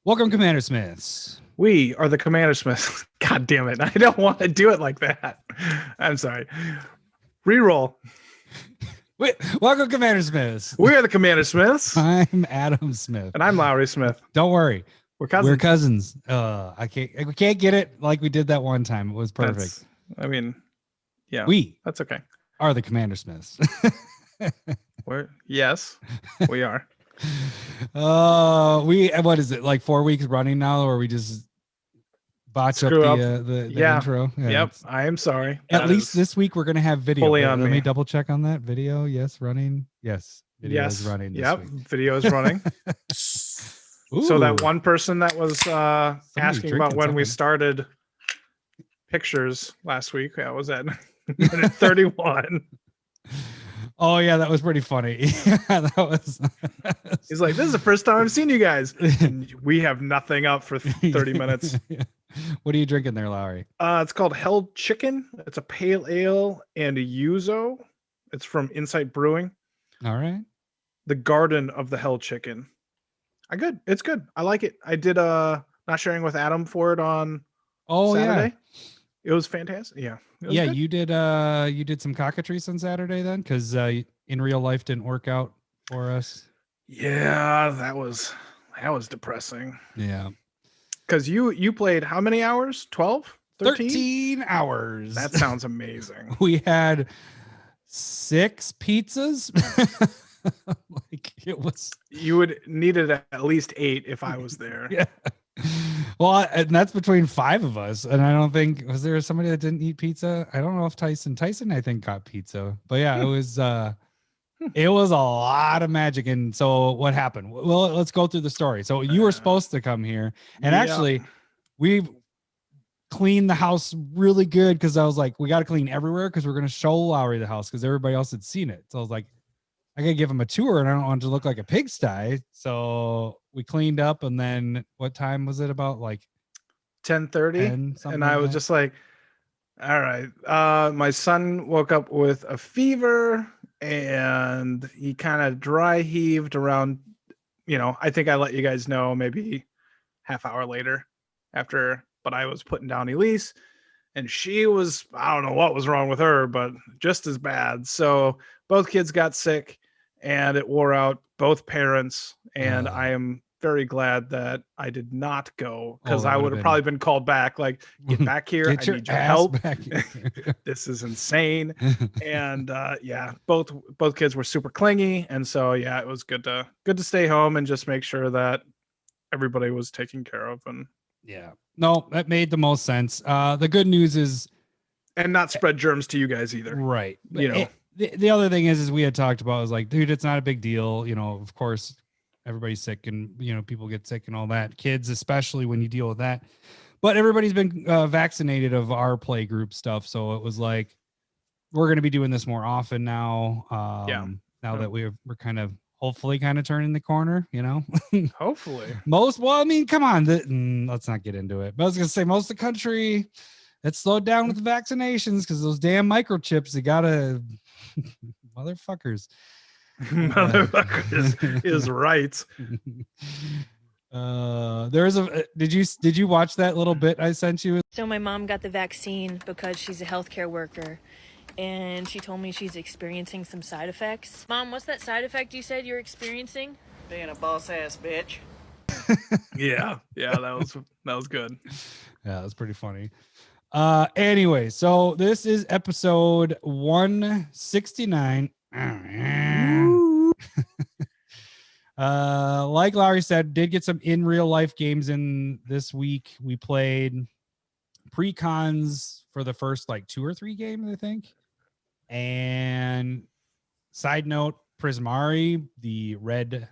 Welcome, CommanderSmiths. We are the CommanderSmiths. God damn it. I don't want to do it like that. I'm sorry. Reroll. Welcome, CommanderSmiths. We are the CommanderSmiths. I'm Adam Smith. And I'm Lowery Smith. Don't worry. We're cousins. We're cousins. We can't get it like we did that one time. It was perfect. Yeah. We that's okay. Are the CommanderSmiths. Yes, we are. What is it, like 4 weeks running now, or we just botch up the intro? Yeah, yep. I am sorry. At least this week we're gonna have video. Let me double check on that video. Yes, running. Yes, video is running. This week. Video is running. So that one person that was asking about when we started pictures last week, I was at minute 31. Oh yeah, that was pretty funny. That was. He's like, "This is the first time I've seen you guys. And we have nothing up for 30 minutes." What are you drinking there, Lowery? It's called Hell Chicken. It's a pale ale and a yuzu. It's from Insight Brewing. All right. The Garden of the Hell Chicken. It's good. I like it. I did not sharing with Adam for it on Saturday. Yeah. It was fantastic. Yeah. Yeah, good. You did some cockatrice on Saturday then, because in real life didn't work out for us. Yeah, that was depressing. Yeah. Because you played how many hours? 12? 13 hours. That sounds amazing. We had 6 pizzas. Like it was. You would needed at least 8 if I was there. Yeah. Well, and that's between 5 of us, and I don't think was there somebody that didn't eat pizza. I don't know if Tyson I think got pizza, but yeah, it was a lot of magic. And so what happened? Well, let's go through the story. So you were supposed to come here, and actually we cleaned the house really good, because I was like, we got to clean everywhere because we're going to show Lowery the house, because everybody else had seen it. So I was like, I gotta give him a tour, and I don't want it to look like a pigsty. So we cleaned up, and then what time was it? About like 10:30, and I was just like, all right. My son woke up with a fever, and he kind of dry heaved around. I think I let you guys know maybe half hour later but I was putting down Elise, and she was, I don't know what was wrong with her, but just as bad. So both kids got sick, and it wore out both parents. And I am very glad that I did not go, because I would have probably been called back. Like, get back here. I need your help. This is insane. And both kids were super clingy. And so, yeah, it was good to stay home and just make sure that everybody was taken care of. And yeah, no, that made the most sense. The good news is, and not spread germs to you guys either. Right. The other thing is we had talked about, was like, dude, it's not a big deal. Of course, everybody's sick, and, people get sick and all that. Kids, especially when you deal with that. But everybody's been vaccinated of our play group stuff. So it was like, we're going to be doing this more often now. Now that we're kind of, hopefully kind of turning the corner, Hopefully. Come on. Let's not get into it. But I was going to say, most of the country, it's slowed down with the vaccinations, because those damn microchips, they gotta motherfuckers is right. There's did you watch that little bit I sent you? So my mom got the vaccine because she's a healthcare worker, and she told me she's experiencing some side effects. Mom, what's that side effect you said you're experiencing? Being a boss ass bitch. Yeah, that was good. Yeah, that's pretty funny. Anyway, so this is episode 169. Like Lowery said, did get some in real life games in this week. We played pre-cons for the first 2 or 3 games, I think. And side note, Prismari, the red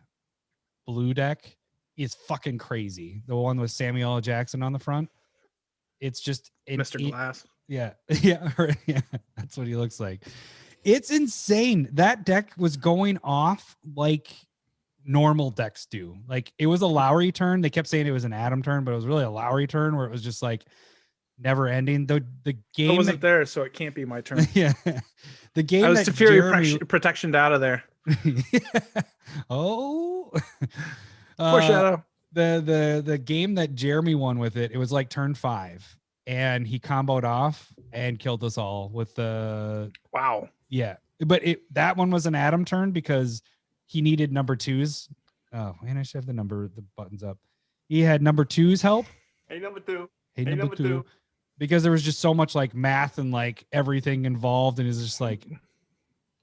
blue deck, is fucking crazy. The one with Samuel L. Jackson on the front. It's just Mr. Glass. Yeah. Yeah. That's what he looks like. It's insane. That deck was going off like normal decks do. Like, it was a Lowery turn. They kept saying it was an Adam turn, but it was really a Lowery turn, where it was just like never ending. The game I wasn't there, so it can't be my turn. Yeah. The game I was Teferi protectioned out of there. Oh. Foreshadow. The game that Jeremy won with it was like turn 5, and he comboed off and killed us all with the wow. Yeah, but that one was an Atom turn because he needed number 2s. Oh man, I should have the buttons up. He had number 2s help. Hey, number 2. Hey, number two. Because there was just so much like math and like everything involved, and it's just like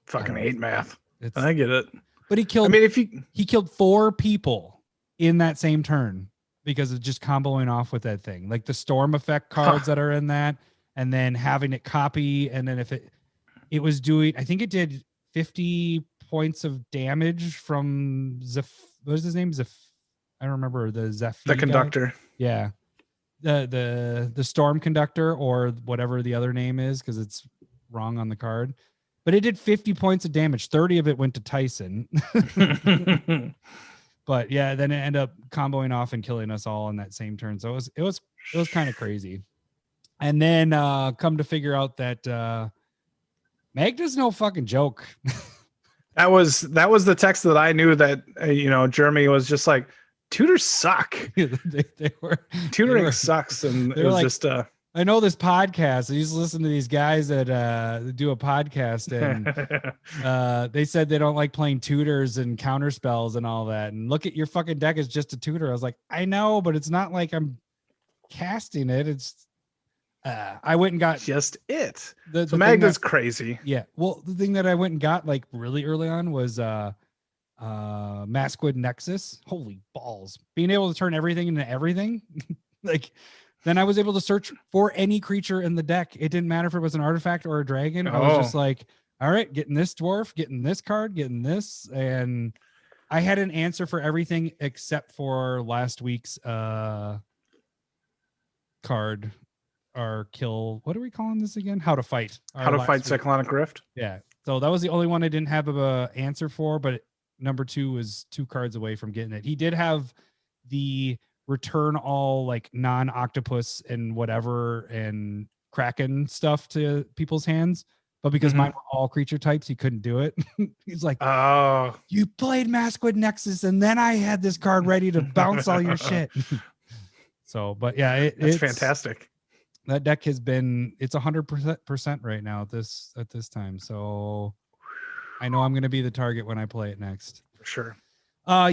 fucking hate math. I get it. But he killed. I mean, he killed 4 people in that same turn because of just comboing off with that thing, like the storm effect cards that are in that, and then having it copy, and then if it was doing, I think it did 50 points of damage from what is his name? I don't remember the Zeph. The conductor. Guy. Yeah. The storm conductor or whatever the other name is, because it's wrong on the card. But it did 50 points of damage. 30 of it went to Tyson. But yeah, then it ended up comboing off and killing us all in that same turn. So it was kind of crazy. And then come to figure out that Magda's no fucking joke. That was the text that I knew that Jeremy was just like, tutors suck. Tutoring sucks, and it was like, just I know this podcast. I used to listen to these guys that do a podcast, and they said they don't like playing tutors and counter spells and all that. And look at your fucking deck is just a tutor. I was like, I know, but it's not like I'm casting it. It's I went and got just it. So Magda's crazy. Yeah. Well, the thing that I went and got like really early on was Masquid Nexus. Holy balls. Being able to turn everything into everything. Like, then I was able to search for any creature in the deck. It didn't matter if it was an artifact or a dragon. I was just like, all right, getting this dwarf, getting this card, getting this. And I had an answer for everything except for last week's card. Our kill, what are we calling this again? How to fight. How to fight Cyclonic Rift. Yeah. So that was the only one I didn't have a answer for, but number 2 was 2 cards away from getting it. He did have the return all like non-octopus and whatever and Kraken stuff to people's hands, but because mine were all creature types, he couldn't do it. He's like, oh, you played Masquid Nexus and then I had this card ready to bounce all your shit. So, but yeah, it's fantastic. That deck has been, it's 100% right now at this time. So I know I'm going to be the target when I play it next. For sure.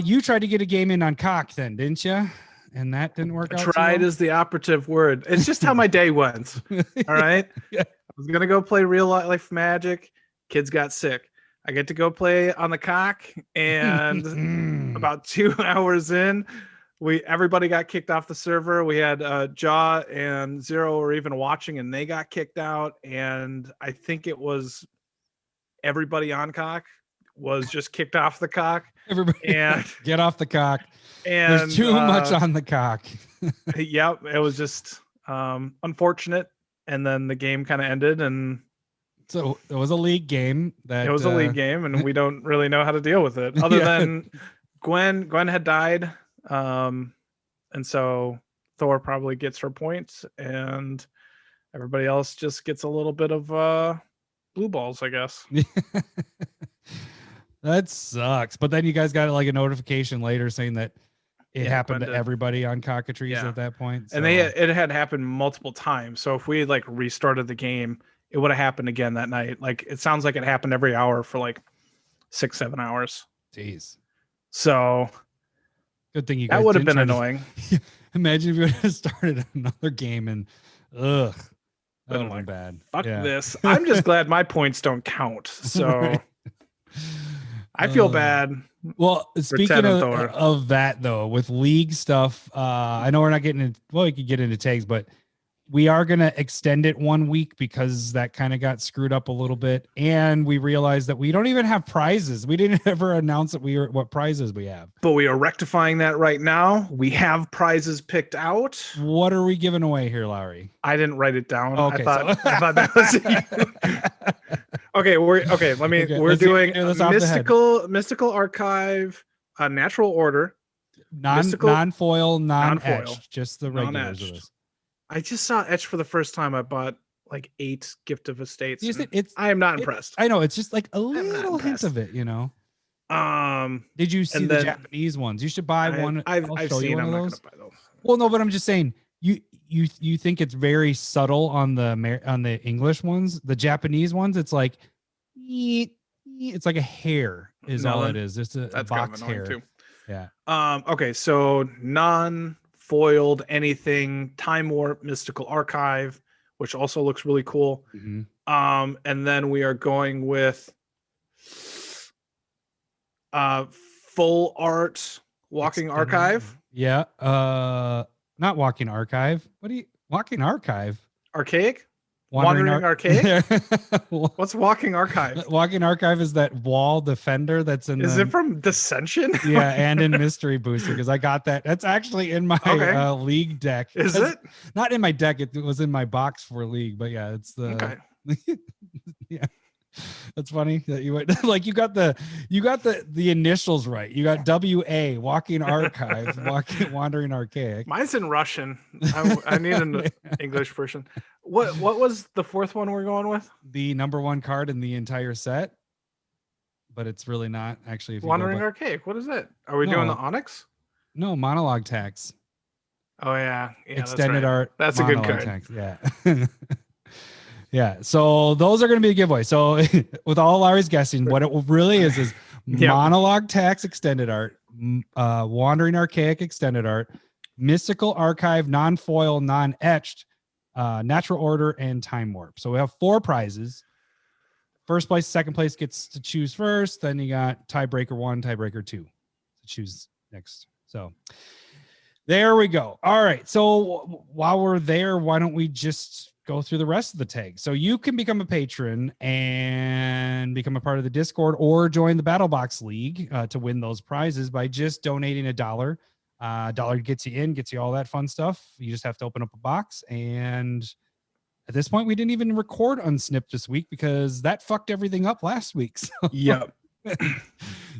You tried to get a game in on cock then, didn't you? And that didn't work out. Tried is the operative word. It's just how my day went. All right. Yeah. I was going to go play real life Magic. Kids got sick. I get to go play on the cock. And about 2 hours in, everybody got kicked off the server. We had Jaw and Zero were even watching, and they got kicked out. And I think it was everybody on cock was just kicked off the cock. Everybody and get off the cock. And there's too much on the cock. Yep, it was just unfortunate. And then the game kind of ended, and so it was a league game. It was a league game, and we don't really know how to deal with it. Other than Gwen had died. And so Thor probably gets her points, and everybody else just gets a little bit of blue balls, I guess. That sucks. But then you guys got like a notification later saying that it happened to everybody on cockatrice at that point. So. And it had happened multiple times. So if we had like restarted the game, it would have happened again that night. Like it sounds like it happened every hour for like 6-7 hours. Jeez. So good thing you guys that would have been annoying. Imagine if you would have started another game and that would have been bad. Fuck this. I'm just glad my points don't count. So right. I feel bad. Well, speaking of that though, with league stuff, I know we're not getting into, well, we could get into tags, but we are going to extend it 1 week because that kind of got screwed up a little bit. And we realized that we don't even have prizes. We didn't ever announce that what prizes we have. But we are rectifying that right now. We have prizes picked out. What are we giving away here, Lowery? I didn't write it down. Okay, I thought that was you. We're doing mystical archive, natural order, non-foil, non-etched, just the regulars of this. I just saw Etch for the first time. I bought like 8 Gift of Estates. I am not impressed. I know, it's just like a little hint of it, you know. Did you see the Japanese ones? You should buy one. I've show seen. you one I'm of not those. gonna buy those. Well, no, but I'm just saying you think it's very subtle on the English ones. The Japanese ones, it's like it's like a hair is all it is. It's a box hair. Too. Yeah. Okay, so non-foiled anything, Time Warp, Mystical Archive, which also looks really cool. Mm-hmm. And then we are going with full art Walking Archive. Yeah. Not Walking Archive. Walking Archive? Archaic? Wandering Archaic? What's Walking Archive? Walking Archive is that wall defender that's in. Is it from Dissension? Yeah, and in Mystery Booster, because I got that. That's actually in my league deck. Is it? Not in my deck. It was in my box for league, but yeah, it's the. Okay. Yeah. That's funny that you went like you got the initials right. You got WA, Walking Archive, Wandering Archaic. Mine's in Russian. I need an English version. What was the fourth one we're going with? The number one card in the entire set, but it's really not actually. If Wandering Archaic. What is it? Are we doing the Onyx? No, monologue tax. Oh yeah, extended art. That's a good card. Tax. Yeah. Yeah, so those are going to be a giveaway. So with all Larry's guessing, what it really is monologue tax extended art, Wandering Archaic extended art, Mystical Archive, non-foil, non-etched, Natural Order, and Time Warp. So we have 4 prizes. First place, second place gets to choose first. Then you got tiebreaker 1, tiebreaker 2 to choose next. So there we go. All right. So while we're there, why don't we just go through the rest of the tags? So you can become a patron and become a part of the Discord or join the Battle Box League to win those prizes by just donating $1. $1 gets you in, gets you all that fun stuff. You just have to open up a box. And at this point, we didn't even record Unsnipped this week because that fucked everything up last week. So. Yep.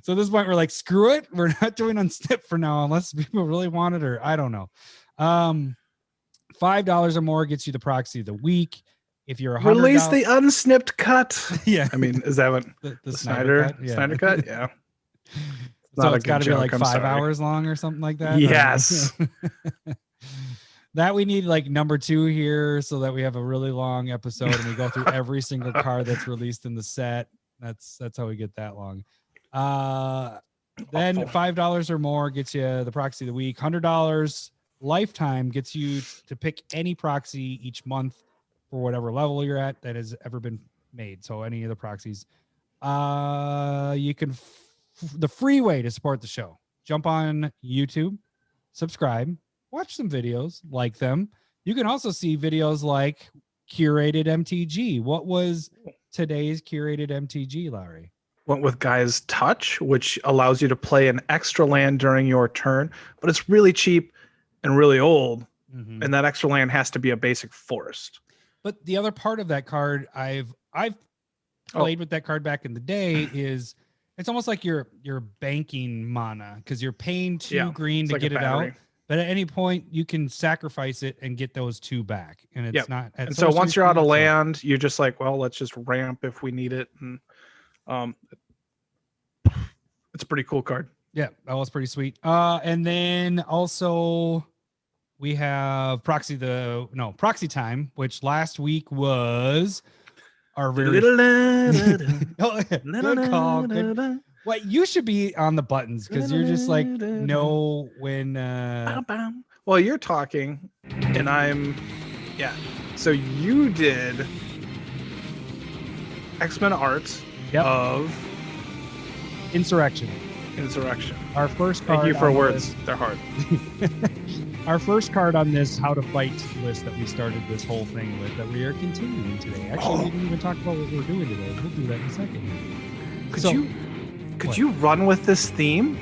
So at this point, we're like, screw it. We're not doing Unsnipped for now unless people really want it, or I don't know. $5 or more gets you the Proxy of the Week. If you're release the unsnipped cut. Yeah. I mean, is that what the Snyder cut? Yeah. Snyder cut? Yeah. So it's got to be like 5 hours long or something like that. Yes. That we need like number 2 here so that we have a really long episode and we go through every single card that's released in the set. That's how we get that long. Then $5 or more gets you the Proxy of the Week. $100 lifetime gets you to pick any proxy each month for whatever level you're at that has ever been made. So any of the proxies, you can the free way to support the show. Jump on YouTube, subscribe, watch some videos, like them. You can also see videos like Curated MTG. What was today's Curated MTG, Lowery? Went with Guy's Touch, which allows you to play an extra land during your turn, but it's really cheap and really old, and that extra land has to be a basic forest. But the other part of that card, I've played with that card back in the day, is it's almost like you're banking mana because you're paying 2 green to get it out. But at any point, you can sacrifice it and get those 2 back, and it's not. And so once you're out of land, you're just like, well, let's just ramp if we need it, and it's a pretty cool card. Yeah, that was pretty sweet. And then also we have Proxy Time, which last week was our very good call. Good. What you should be on the buttons because you're just like know when. Well, you're talking, and I'm, So you did X-Men art of Insurrection. Our first card. Thank you for words. They're hard. Our first card on this how to fight list that we started this whole thing with that we are continuing today. Actually, we didn't even talk about what we're doing today. We'll do that in a second. Could you run with this theme?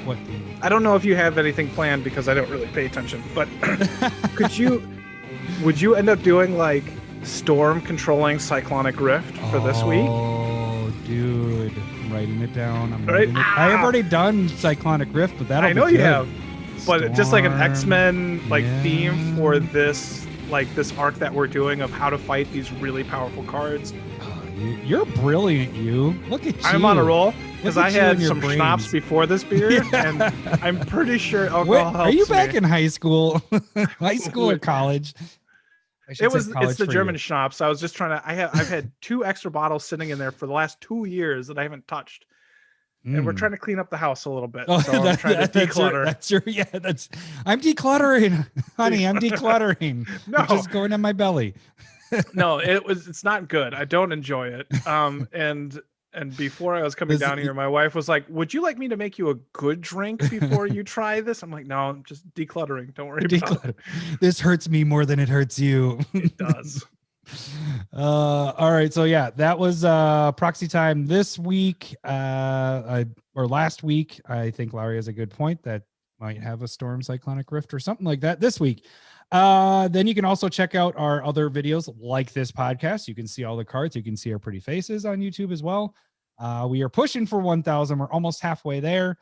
What theme? I don't know if you have anything planned because I don't really pay attention, but would you end up doing like Storm controlling Cyclonic Rift for this week? Oh, dude. Writing it down. I have already done Cyclonic Rift, but that'll I know be you good. have, but Storm, just like an X-Men theme for this arc that we're doing of how to fight these really powerful cards. You're brilliant. You look at you. I'm on a roll. because I had some schnapps before this beer, and I'm pretty sure alcohol helps. Are you back in high school, or college? It's the German schnapps. I was just trying to. I've had 2 extra bottles sitting in there for the last 2 years that I haven't touched. And we're trying to clean up the house a little bit. So I'm trying to declutter. I'm decluttering, honey. I'm decluttering. No, it's just going in my belly. No, it's not good. I don't enjoy it. And before I was coming down here, my wife was like, "Would you like me to make you a good drink before you try this?" I'm like, "No, I'm just decluttering. Don't worry about it. This hurts me more than it hurts you." It does. All right, so yeah, that was Proxy Time this week, or last week. I think Lowery has a good point that might have a Storm Cyclonic Rift or something like that this week. Then you can also check out our other videos like this podcast. You can see all the cards. You can see our pretty faces on YouTube as well. We are pushing for 1,000. We're almost halfway there.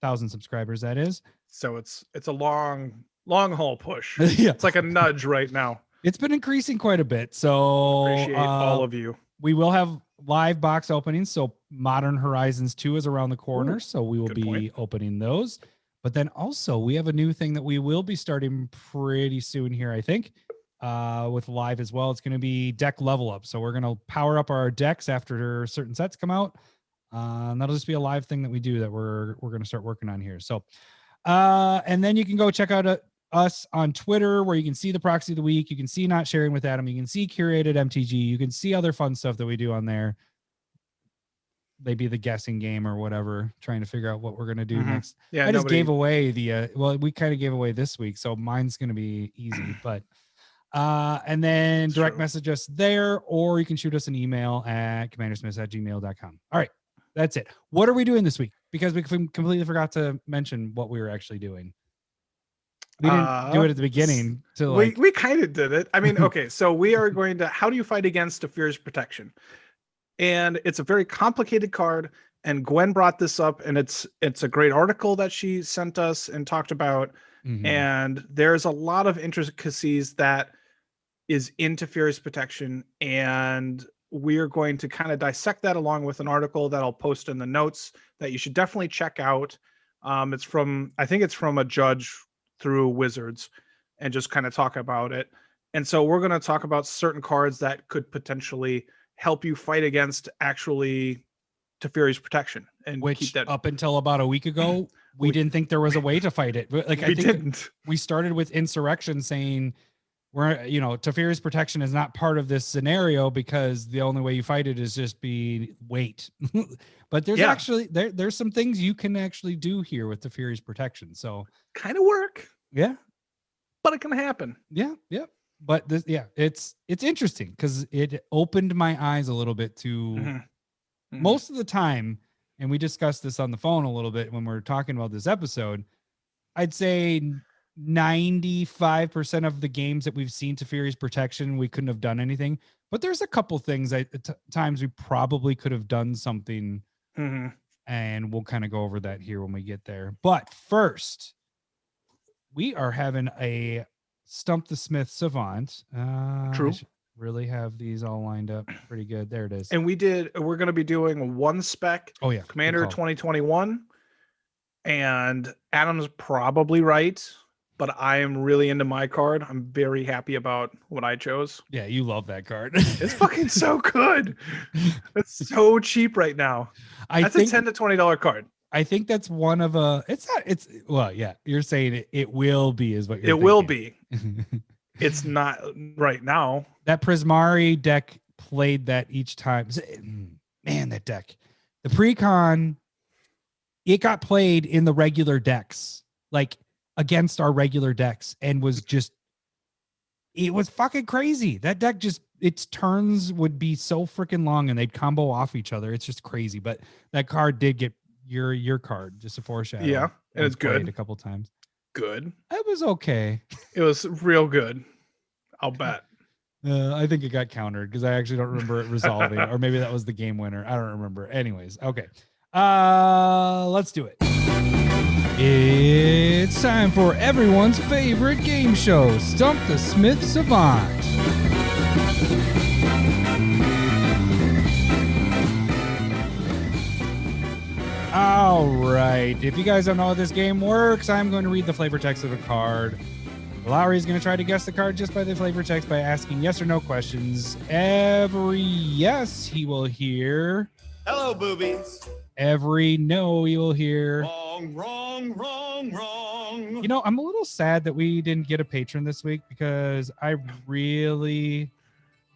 1,000 subscribers, that is. So it's a long haul push. Yeah. It's like a nudge right now. It's been increasing quite a bit. So appreciate all of you. We will have live box openings. So Modern Horizons 2 is around the corner. Ooh, so we will be opening those. But then also we have a new thing that we will be starting pretty soon here, I think, with live as well. It's going to be deck level up. So we're going to power up our decks after certain sets come out. And that'll just be a live thing that we do that we're going to start working on here. So, and then you can go check out us on Twitter, where you can see the proxy of the week. You can see Not Sharing with Adam. You can see Curated MTG. You can see other fun stuff that we do on there. Maybe the guessing game or whatever, trying to figure out what we're going to do next. Yeah, I just gave away the, we kind of gave away this week, so mine's going to be easy, but, and then direct message us there, or you can shoot us an email at CommanderSmiths@gmail.com. All right. That's it. What are we doing this week? Because we completely forgot to mention what we were actually doing. We didn't do it at the beginning. We kind of did it. I mean, okay, so we are going to, how do you fight against Teferi's Protection? And it's a very complicated card. And Gwen brought this up, and it's a great article that she sent us and talked about. And there's a lot of intricacies that is in Teferi's Protection. And we're going to kind of dissect that along with an article that I'll post in the notes that you should definitely check out. I think it's from a judge through Wizards, and just kind of talk about it. And so we're going to talk about certain cards that could potentially help you fight against actually Teferi's Protection. And which keep that up until about a week ago, we didn't think there was a way to fight it. Like I think we started with Insurrection saying Teferi's Protection is not part of this scenario because the only way you fight it is just wait. But there's actually there's some things you can actually do here with Teferi's Protection. So kind of work. Yeah. But it can happen. Yeah. Yeah. But it's interesting because it opened my eyes a little bit to most of the time. And we discussed this on the phone a little bit when we were talking about this episode. I'd say 95% of the games that we've seen Teferi's Protection, we couldn't have done anything. But there's a couple things at times we probably could have done something. And we'll kind of go over that here when we get there. But first, we are having a Stump the Smith Savant. True. Really have these all lined up pretty good. There it is. And we're going to be doing One Spec. Oh yeah, Commander 2021. And Adam's probably right, but I am really into my card. I'm very happy about what I chose. Yeah, you love that card. It's fucking so good. It's so cheap right now. That's a $10 to $20 card. I think that's one of you're saying it will be is what you're thinking. It will be. It's not right now. That Prismari deck played that each time. Man, that deck. The Precon, it got played in the regular decks, like against our regular decks, and it was fucking crazy. That deck its turns would be so freaking long and they'd combo off each other. It's just crazy. But that card did get your card, just a foreshadow. Yeah, and it's good. A couple times. Good. It was okay. It was real good. I'll bet. I think it got countered because I actually don't remember it resolving, or maybe that was the game winner. I don't remember. Anyways, okay. Let's do it. It's time for everyone's favorite game show, Stump the Smith Savant. All right. If you guys don't know how this game works, I'm going to read the flavor text of a card. Lowery is going to try to guess the card just by the flavor text by asking yes or no questions. Every yes, he will hear. Hello, boobies. Every no, he will hear. Wrong, wrong, wrong, wrong. You know, I'm a little sad that we didn't get a patron this week because I really,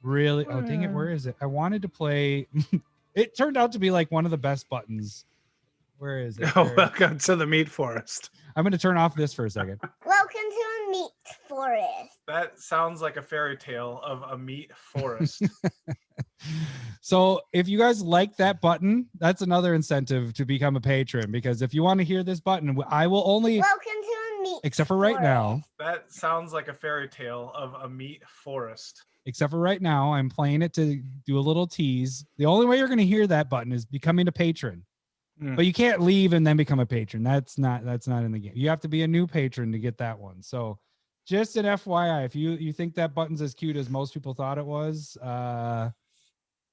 oh, dang it. Where is it? I wanted to play. It turned out to be like one of the best buttons. Where is it? Oh, welcome to the meat forest. I'm going to turn off this for a second. Welcome to a meat forest. That sounds like a fairy tale of a meat forest. So if you guys like that button, that's another incentive to become a patron, because if you want to hear this button, I will only Welcome to a meat except for right now. That sounds like a fairy tale of a meat forest. Except for right now, I'm playing it to do a little tease. The only way you're going to hear that button is becoming a patron. But you can't leave and then become a patron. That's not in the game. You have to be a new patron to get that one. So just an FYI, if you think that button's as cute as most people thought it was,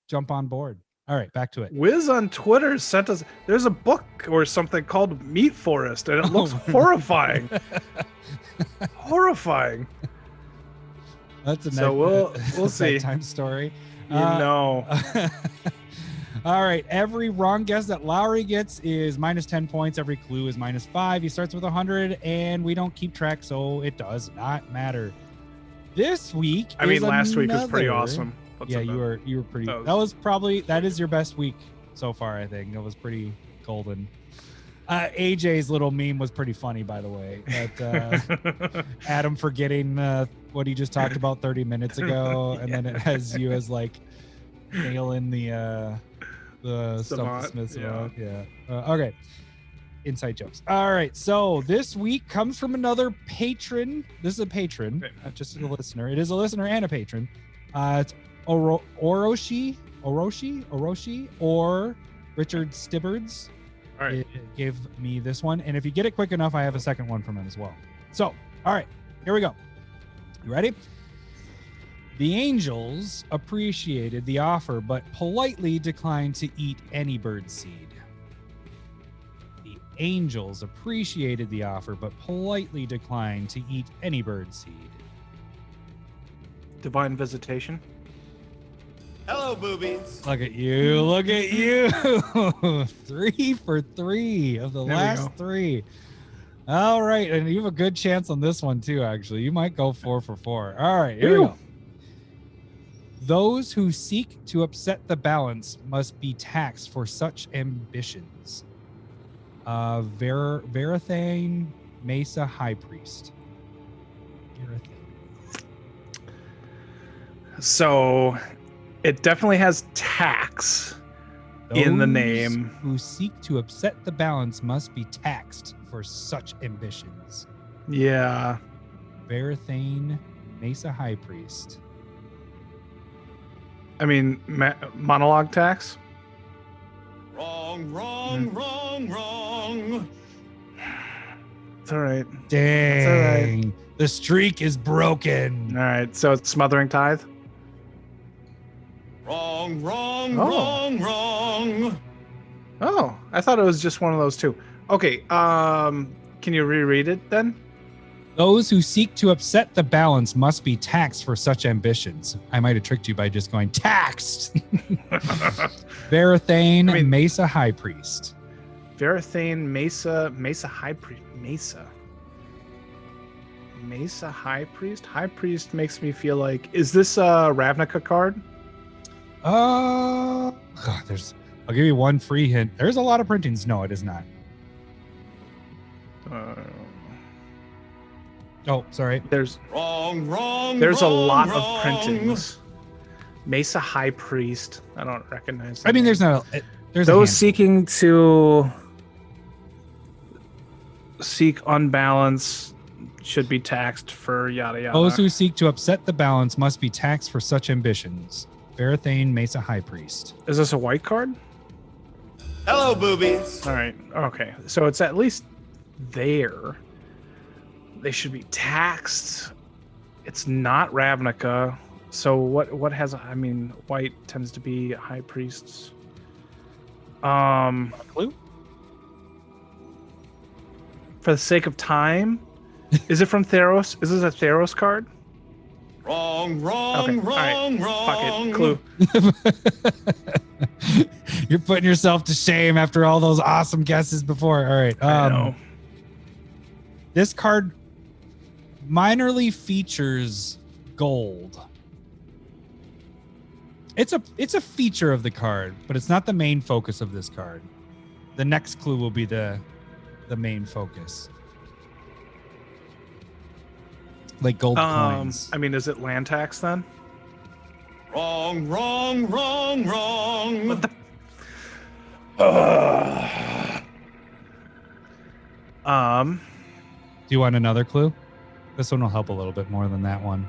jump on board. All right, back to it. Wiz on Twitter sent us, there's a book or something called Meat Forest, and it looks horrifying. Horrifying. That's a so we'll see. Time story. You know. All right. Every wrong guess that Lowery gets is minus 10 points. Every clue is minus 5. He starts with 100, and we don't keep track, so it does not matter. This week, last week was pretty awesome. You were pretty. That is your best week so far. I think it was pretty golden. AJ's little meme was pretty funny, by the way. But, Adam forgetting what he just talked about 30 minutes ago, and then it has you as like nailing the Stump the Smith Savant. Yeah. Okay. Inside jokes. All right. So this week comes from another patron. This is a patron, not just a listener. It is a listener and a patron. It's Oroshi or Richard Stibbards. All right. It gave me this one. And if you get it quick enough, I have a second one from him as well. So, all right. Here we go. You ready? The Angels appreciated the offer, but politely declined to eat any bird seed. The Angels appreciated the offer, but politely declined to eat any bird seed. Divine Visitation. Hello, boobies. Look at you. Look at you. 3 for 3 of the last 3. All right. And you have a good chance on this one, too, actually. You might go 4 for 4. All right. Here we go. Those who seek to upset the balance must be taxed for such ambitions. Verathane Mesa High Priest. So it definitely has tax in the name. Who seek to upset the balance must be taxed for such ambitions. Yeah. Verathane Mesa High Priest. I mean, monologue tax? Wrong, wrong, wrong. It's all right. Dang. It's all right. The streak is broken. All right. So it's Smothering Tithe? Wrong, wrong. Oh, I thought it was just one of those two. Okay. Can you reread it then? Those who seek to upset the balance must be taxed for such ambitions. I might have tricked you by just going taxed. Verathane Mesa High Priest. Verathane Mesa High Priest. Mesa High Priest? High Priest makes me feel like, is this a Ravnica card? I'll give you one free hint. There's a lot of printings. No, it is not. Oh, sorry. There's wrong. There's a lot of printings. Mesa High Priest. I don't recognize. I mean, there's those seeking to seek unbalance should be taxed for yada yada. Those who seek to upset the balance must be taxed for such ambitions. Verathane Mesa High Priest. Is this a white card? Hello, boobies. All right. Okay. So it's at least there. They should be taxed. It's not Ravnica. So what has, I mean, white tends to be high priests. Clue? for the sake of time, is it from Theros? Is this a Theros card? Wrong, wrong, Okay, wrong, alright. wrong. Fuck it. Clue. You're putting yourself to shame after all those awesome guesses before. All right. I know. This card minorly features gold. It's a feature of the card, but it's not the main focus of this card. The next clue will be the main focus. Like gold coins. I mean, is it land tax then? Wrong, wrong, wrong, wrong. What the? Do you want another clue? This one will help a little bit more than that one.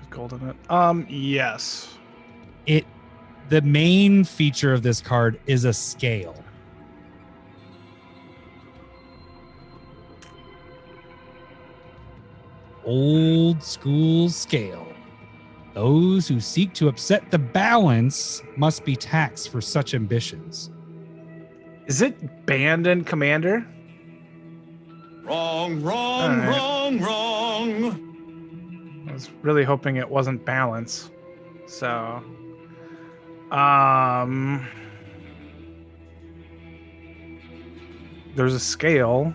Gold in it. Yes. The main feature of this card is a scale. Old school scale. Those who seek to upset the balance must be taxed for such ambitions. Is it banned in Commander? Wrong, wrong, All right. wrong, wrong. I was really hoping it wasn't balance. So, there's a scale,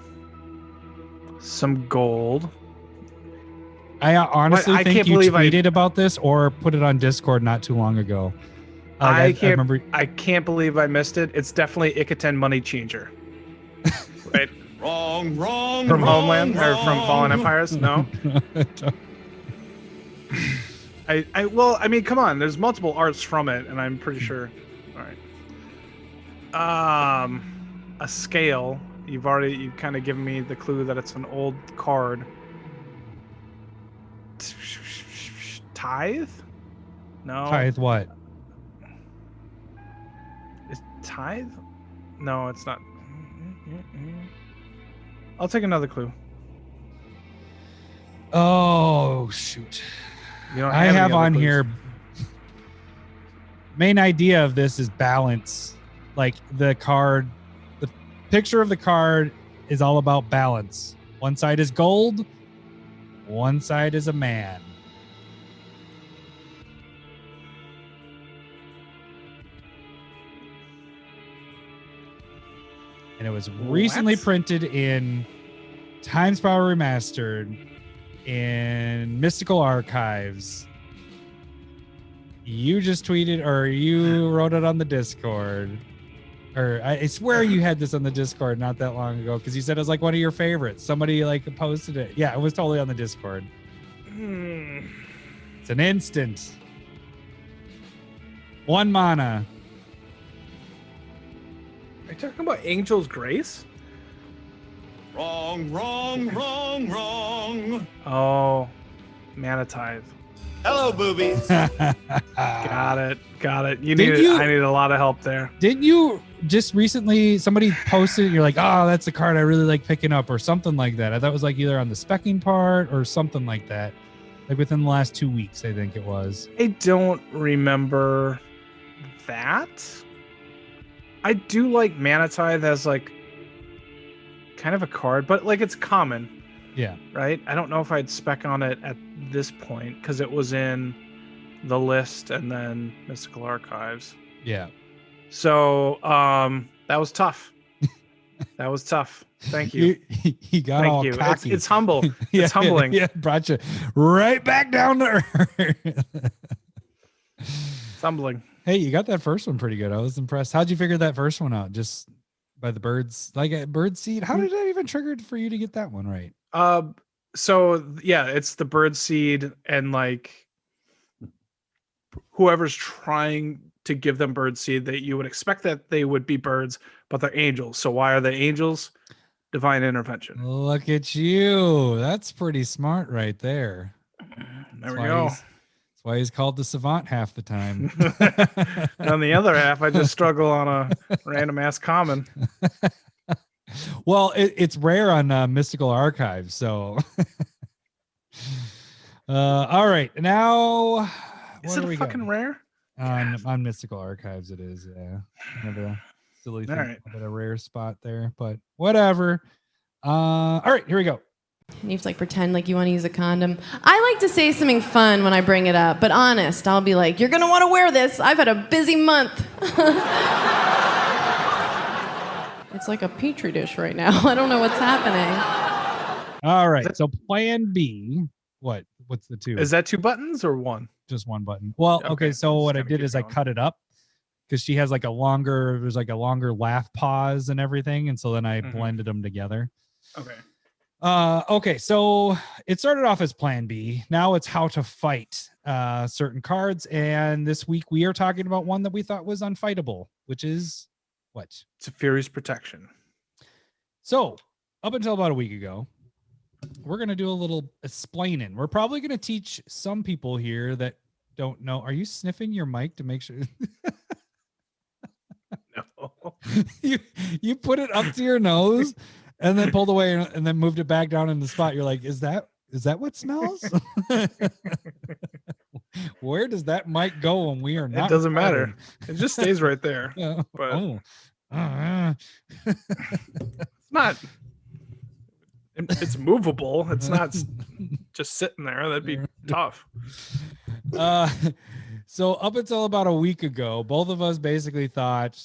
some gold. I honestly I think can't you believe tweeted about this or put it on Discord not too long ago. I remember. can't believe I missed it. It's definitely Ikaten Money Changer. Right? Wrong, wrong, From wrong, Homeland or from wrong. Fallen Empires? No. Well, I mean, come on. There's multiple arts from it, and I'm pretty sure. All right. A scale. You've kind of given me the clue that it's an old card. Tithe? No. Tithe what? Is tithe? No, it's not. I'll take another clue. Oh, shoot. You don't I any have other on clues. here. Main idea of this is balance. Like the picture of the card is all about balance. One side is gold, one side is a man. And it was recently printed in Times Power Remastered in Mystical Archives. You just tweeted or you wrote it on the Discord. Or I swear you had this on the Discord not that long ago because you said it was like one of your favorites. Somebody like posted it. Yeah, it was totally on the Discord. It's an instant. 1 mana. Are you talking about Angel's Grace? Wrong, wrong, wrong, wrong. Oh, Mana Tithe. Hello, boobies. Got it. I need a lot of help there. Didn't you just recently somebody posted it, you're like, oh, that's a card I really like picking up or something like that. I thought it was like either on the specking part or something like that. Like within the last 2 weeks, I think it was. I don't remember that. I do like Mana Tithe as like kind of a card, but like it's common. Yeah. Right? I don't know if I'd spec on it at this point because it was in the list and then Mystical Archives. Yeah. So that was tough. That was tough. Thank you. He got Thank all you. cocky. It's humble. Yeah, It's humbling. Yeah, brought you right back down to earth. It's humbling. Hey, you got that first one pretty good. I was impressed. How'd you figure that first one out? Just by the birds, like a bird seed? How did that even trigger for you to get that one right? So yeah, it's the bird seed and like whoever's trying to give them bird seed that you would expect that they would be birds, but they're angels. So why are they angels? Divine intervention. Look at you. That's pretty smart right there. There we go. That's why he's called the savant half the time. And on the other half, I just struggle on a random ass common. Well, it's rare on Mystical Archives, so. All right, now. Is it fucking rare? On Mystical Archives, it is. Yeah, kind of a silly thing, All right. a bit of rare spot there, but whatever. All right, here we go. And you have to like pretend like you want to use a condom. I like to say something fun when I bring it up, but honest, I'll be like, you're going to want to wear this. I've had a busy month. It's like a petri dish right now. I don't know what's happening. All right, so plan B. What's the 2? Is that 2 buttons or 1? Just 1 button. Well, okay, so what I did is I cut it up because she has like there's like a longer laugh pause and everything. And so then I blended them together. Okay. Okay, so it started off as plan B. Now it's how to fight certain cards. And this week we are talking about one that we thought was unfightable, which is what? Teferi's Protection. So up until about a week ago, we're going to do a little explaining. We're probably going to teach some people here that don't know. Are you sniffing your mic to make sure? No. you put it up to your nose and then pulled away and then moved it back down in the spot. You're like, is that what smells? Where does that mic go when we are not? It doesn't matter. It just stays right there. Yeah. But it's not. It's movable. It's not just sitting there. That'd be tough. So up until about a week ago, both of us basically thought,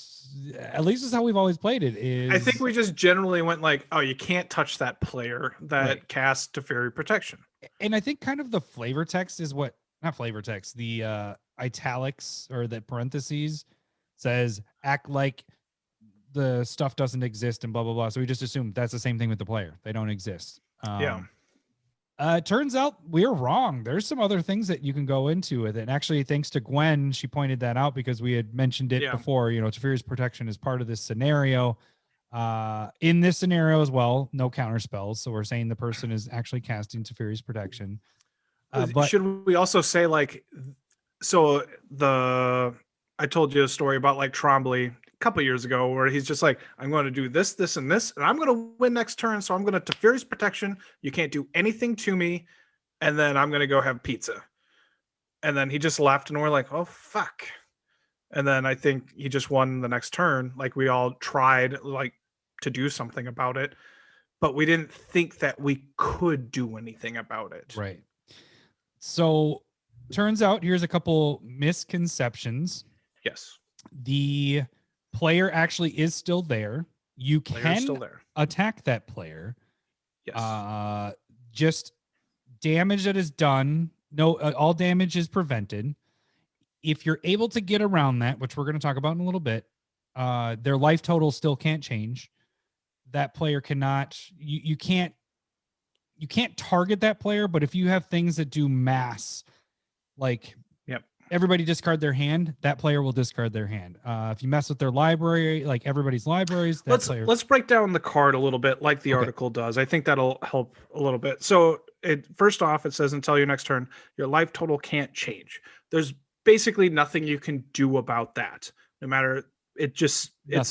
at least is how we've always played it. Is I think we just generally went like, oh, you can't touch that player that casts Teferi Protection. And I think kind of the flavor text is what, not flavor text, the italics or the parentheses says act like the stuff doesn't exist and blah, blah, blah. So we just assume that's the same thing with the player. They don't exist. Turns out we're wrong. There's some other things that you can go into with it. And actually, thanks to Gwen, she pointed that out because we had mentioned it before. You know, Teferi's Protection is part of this scenario. In this scenario as well, no counter spells. So we're saying the person is actually casting Teferi's Protection. But should we also say like, so I told you a story about like Trombley a couple years ago where he's just like, I'm going to do this, this, and this, and I'm going to win next turn. So I'm going to Teferi's Protection. You can't do anything to me. And then I'm going to go have pizza. And then he just left and we're like, oh, fuck. And then I think he just won the next turn. Like we all tried like to do something about it, but we didn't think that we could do anything about it. Right. So turns out here's a couple misconceptions. Yes. The player actually is still there. You can still there. Attack that player. Yes. Just damage that is done. No, all damage is prevented. If you're able to get around that, which we're going to talk about in a little bit, their life total still can't change. That player cannot, you can't target that player, but if you have things that do mass, like everybody discard their hand, that player will discard their hand. If you mess with their library, like everybody's libraries, let's break down the card a little bit like the article does. I think that'll help a little bit. So first off, it says until your next turn, your life total can't change. There's basically nothing you can do about that. No matter, it's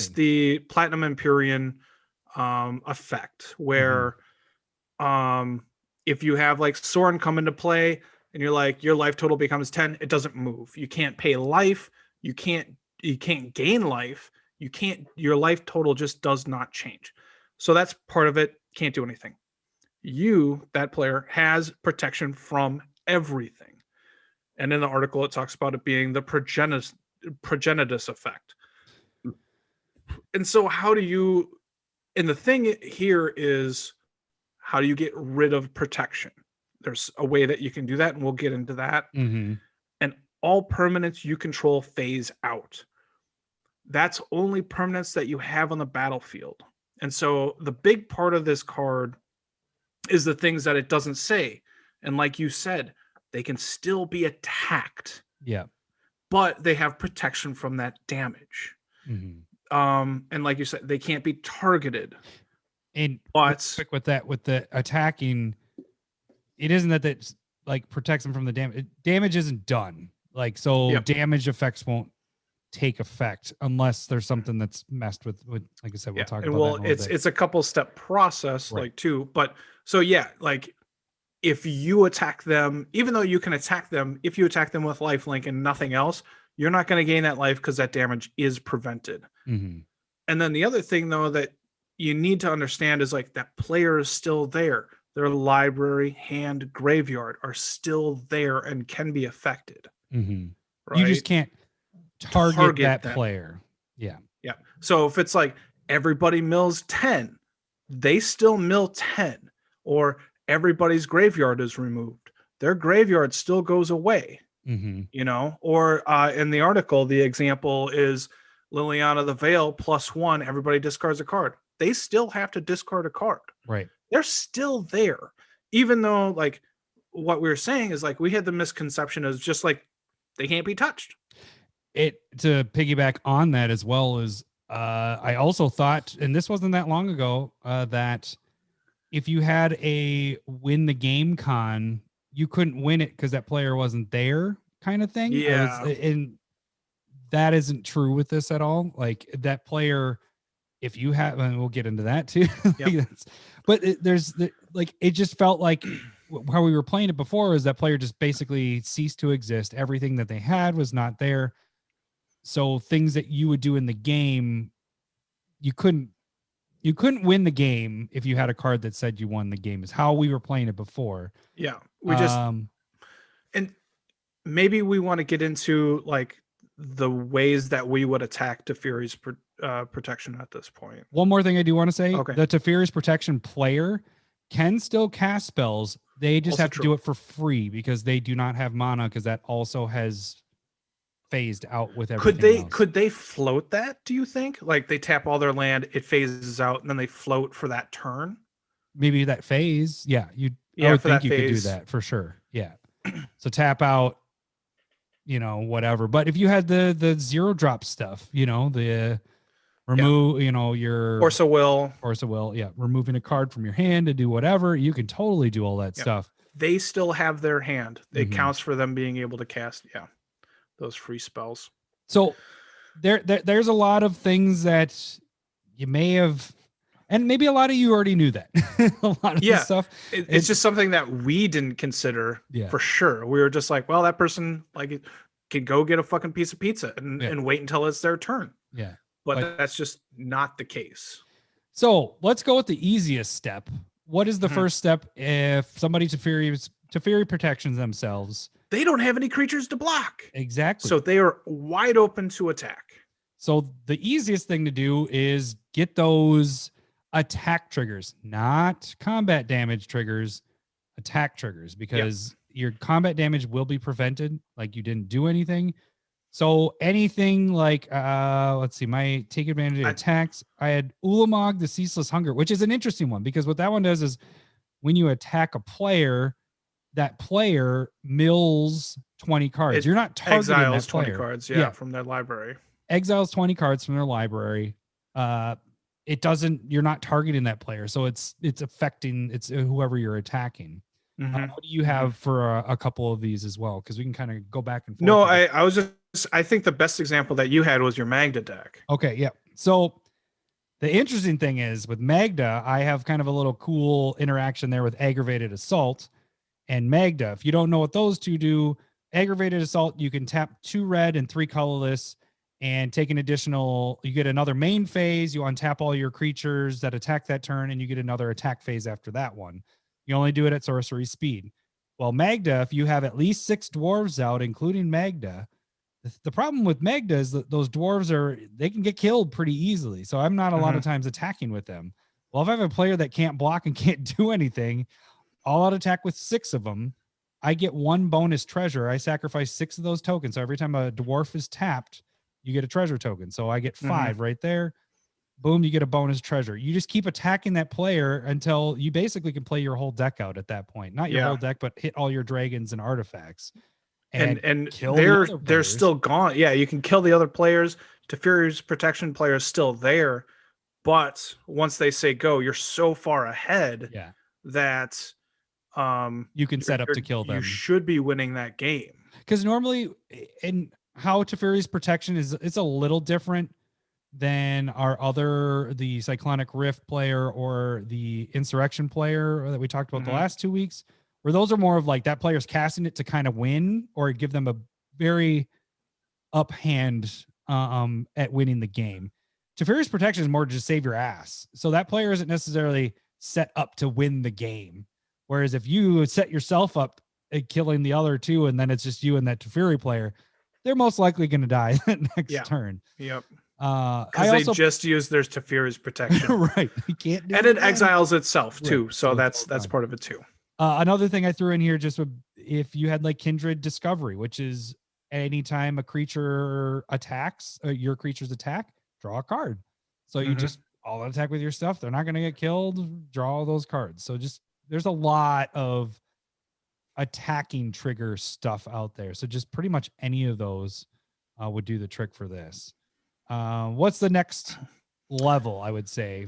the Platinum Empyrean effect where if you have like Sorin come into play and you're like, your life total becomes 10, it doesn't move. You can't pay life. You can't gain life. Your life total just does not change. So that's part of it. Can't do anything. That player, has protection from everything. And in the article, it talks about it being the progenitus effect. And so and the thing here is, how do you get rid of protection? There's a way that you can do that, and we'll get into that. And all permanents you control phase out. That's only permanents that you have on the battlefield. And so the big part of this card is the things that it doesn't say. And like you said, they can still be attacked. Yeah. But they have protection from that damage. And like you said, they can't be targeted. And quick with that, with the attacking, it isn't that like protects them from the damage. Damage isn't done. Like, so damage effects won't take effect unless there's something that's messed with like I said, we'll talk about that. It's a couple step process, like too. But so like if you attack them, even though you can attack them, if you attack them with lifelink and nothing else, you're not going to gain that life because that damage is prevented. And then the other thing though that you need to understand is like that player is still there. Their library, hand, graveyard are still there and can be affected. Mm-hmm. Right? You just can't target that them. player. Yeah. Yeah. So if it's like everybody mills 10, they still mill 10, or everybody's graveyard is removed. Their graveyard still goes away. Mm-hmm. You know, or in the article, the example is Liliana the Veil +1, everybody discards a card. They still have to discard a card. Right. They're still there. Even though, like, what we were saying is like we had the misconception as just like they can't be touched. It to piggyback on that as well as I also thought, and this wasn't that long ago, that if you had a win the game con, you couldn't win it because that player wasn't there, kind of thing. Yeah. And that isn't true with this at all. Like that player, if you have, and we'll get into that too. Yep. But it just felt like how we were playing it before is that player just basically ceased to exist. Everything that they had was not there. So things that you would do in the game, you couldn't win the game if you had a card that said you won the game, is how we were playing it before. Yeah. We just, and maybe we want to get into like the ways that we would attack Teferi's protection at this point. One more thing I do want to say, Okay. The Teferi's protection player can still cast spells. They just Also have to do it for free because they do not have mana, because that also has phased out with everything else. Could they float that, do you think? Like they tap all their land, it phases out, and then they float for that turn? Maybe that phase. Yeah. Yeah, I would for think that you could do phase. that for sure. Yeah. So tap out, whatever. But if you had the 0-drop stuff, the remove, your Force of Will. Yeah. Removing a card from your hand to do whatever, you can totally do all that stuff. They still have their hand. It Mhm. counts for them being able to cast, those free spells. So there's a lot of things that you may have, and maybe a lot of you already knew that. A lot of this stuff. It's just something that we didn't consider for sure. We were just like, well, that person like can go get a fucking piece of pizza and wait until it's their turn. Yeah. But that's just not the case. So let's go with the easiest step. What is the first step if somebody Teferi protections themselves? They don't have any creatures to block. Exactly. So they are wide open to attack. So the easiest thing to do is get those attack triggers, not combat damage triggers, attack triggers, because your combat damage will be prevented. Like you didn't do anything. So anything like, let's see, my take advantage of attacks. I had Ulamog, the Ceaseless Hunger, which is an interesting one because what that one does is when you attack a player, that player mills 20 cards. You're not targeting exiles that player. 20 cards, from their library. Exiles 20 cards from their library. You're not targeting that player. So it's affecting whoever you're attacking. Mm-hmm. What do you have for a couple of these as well? Because we can kind of go back and forth. No, I think the best example that you had was your Magda deck. Okay, yeah. So the interesting thing is with Magda, I have kind of a little cool interaction there with Aggravated Assault and Magda. If you don't know what those two do, Aggravated Assault, you can tap 2 red and 3 colorless and take an additional, you get another main phase, you untap all your creatures that attack that turn, and you get another attack phase after that one. You only do it at sorcery speed. Well, Magda, if you have at least 6 dwarves out, including Magda, the problem with Magda is that those dwarves they can get killed pretty easily. So I'm not a lot of times attacking with them. Well, if I have a player that can't block and can't do anything, all out attack with 6 of them, I get 1 bonus treasure. I sacrifice 6 of those tokens. So every time a dwarf is tapped, you get a treasure token. So I get 5 right there. Boom, you get a bonus treasure. You just keep attacking that player until you basically can play your whole deck out at that point. Not your whole deck, but hit all your dragons and artifacts. And they're still gone. Yeah, you can kill the other players. Teferi's protection player is still there. But once they say go, you're so far ahead that you can set up to kill them. You should be winning that game. Because normally, and how Teferi's protection is, it's a little different than the Cyclonic Rift player or the Insurrection player that we talked about the last 2 weeks, where those are more of like that player's casting it to kind of win or give them a very uphand at winning the game. Teferi's protection is more to just save your ass. So that player isn't necessarily set up to win the game. Whereas if you set yourself up at killing the other two, and then it's just you and that Teferi player, they're most likely going to die that next turn. Yep. Because they just use their Teferi's protection. Right. You can't do and it exiles itself too. Right. So that's part of it too. Another thing I threw in here, just if you had like Kindred Discovery, which is anytime a creature attacks, your creature's attack, draw a card. So you just all attack with your stuff. They're not going to get killed. Draw all those cards. So just there's a lot of attacking trigger stuff out there. So just pretty much any of those would do the trick for this. What's the next level, I would say?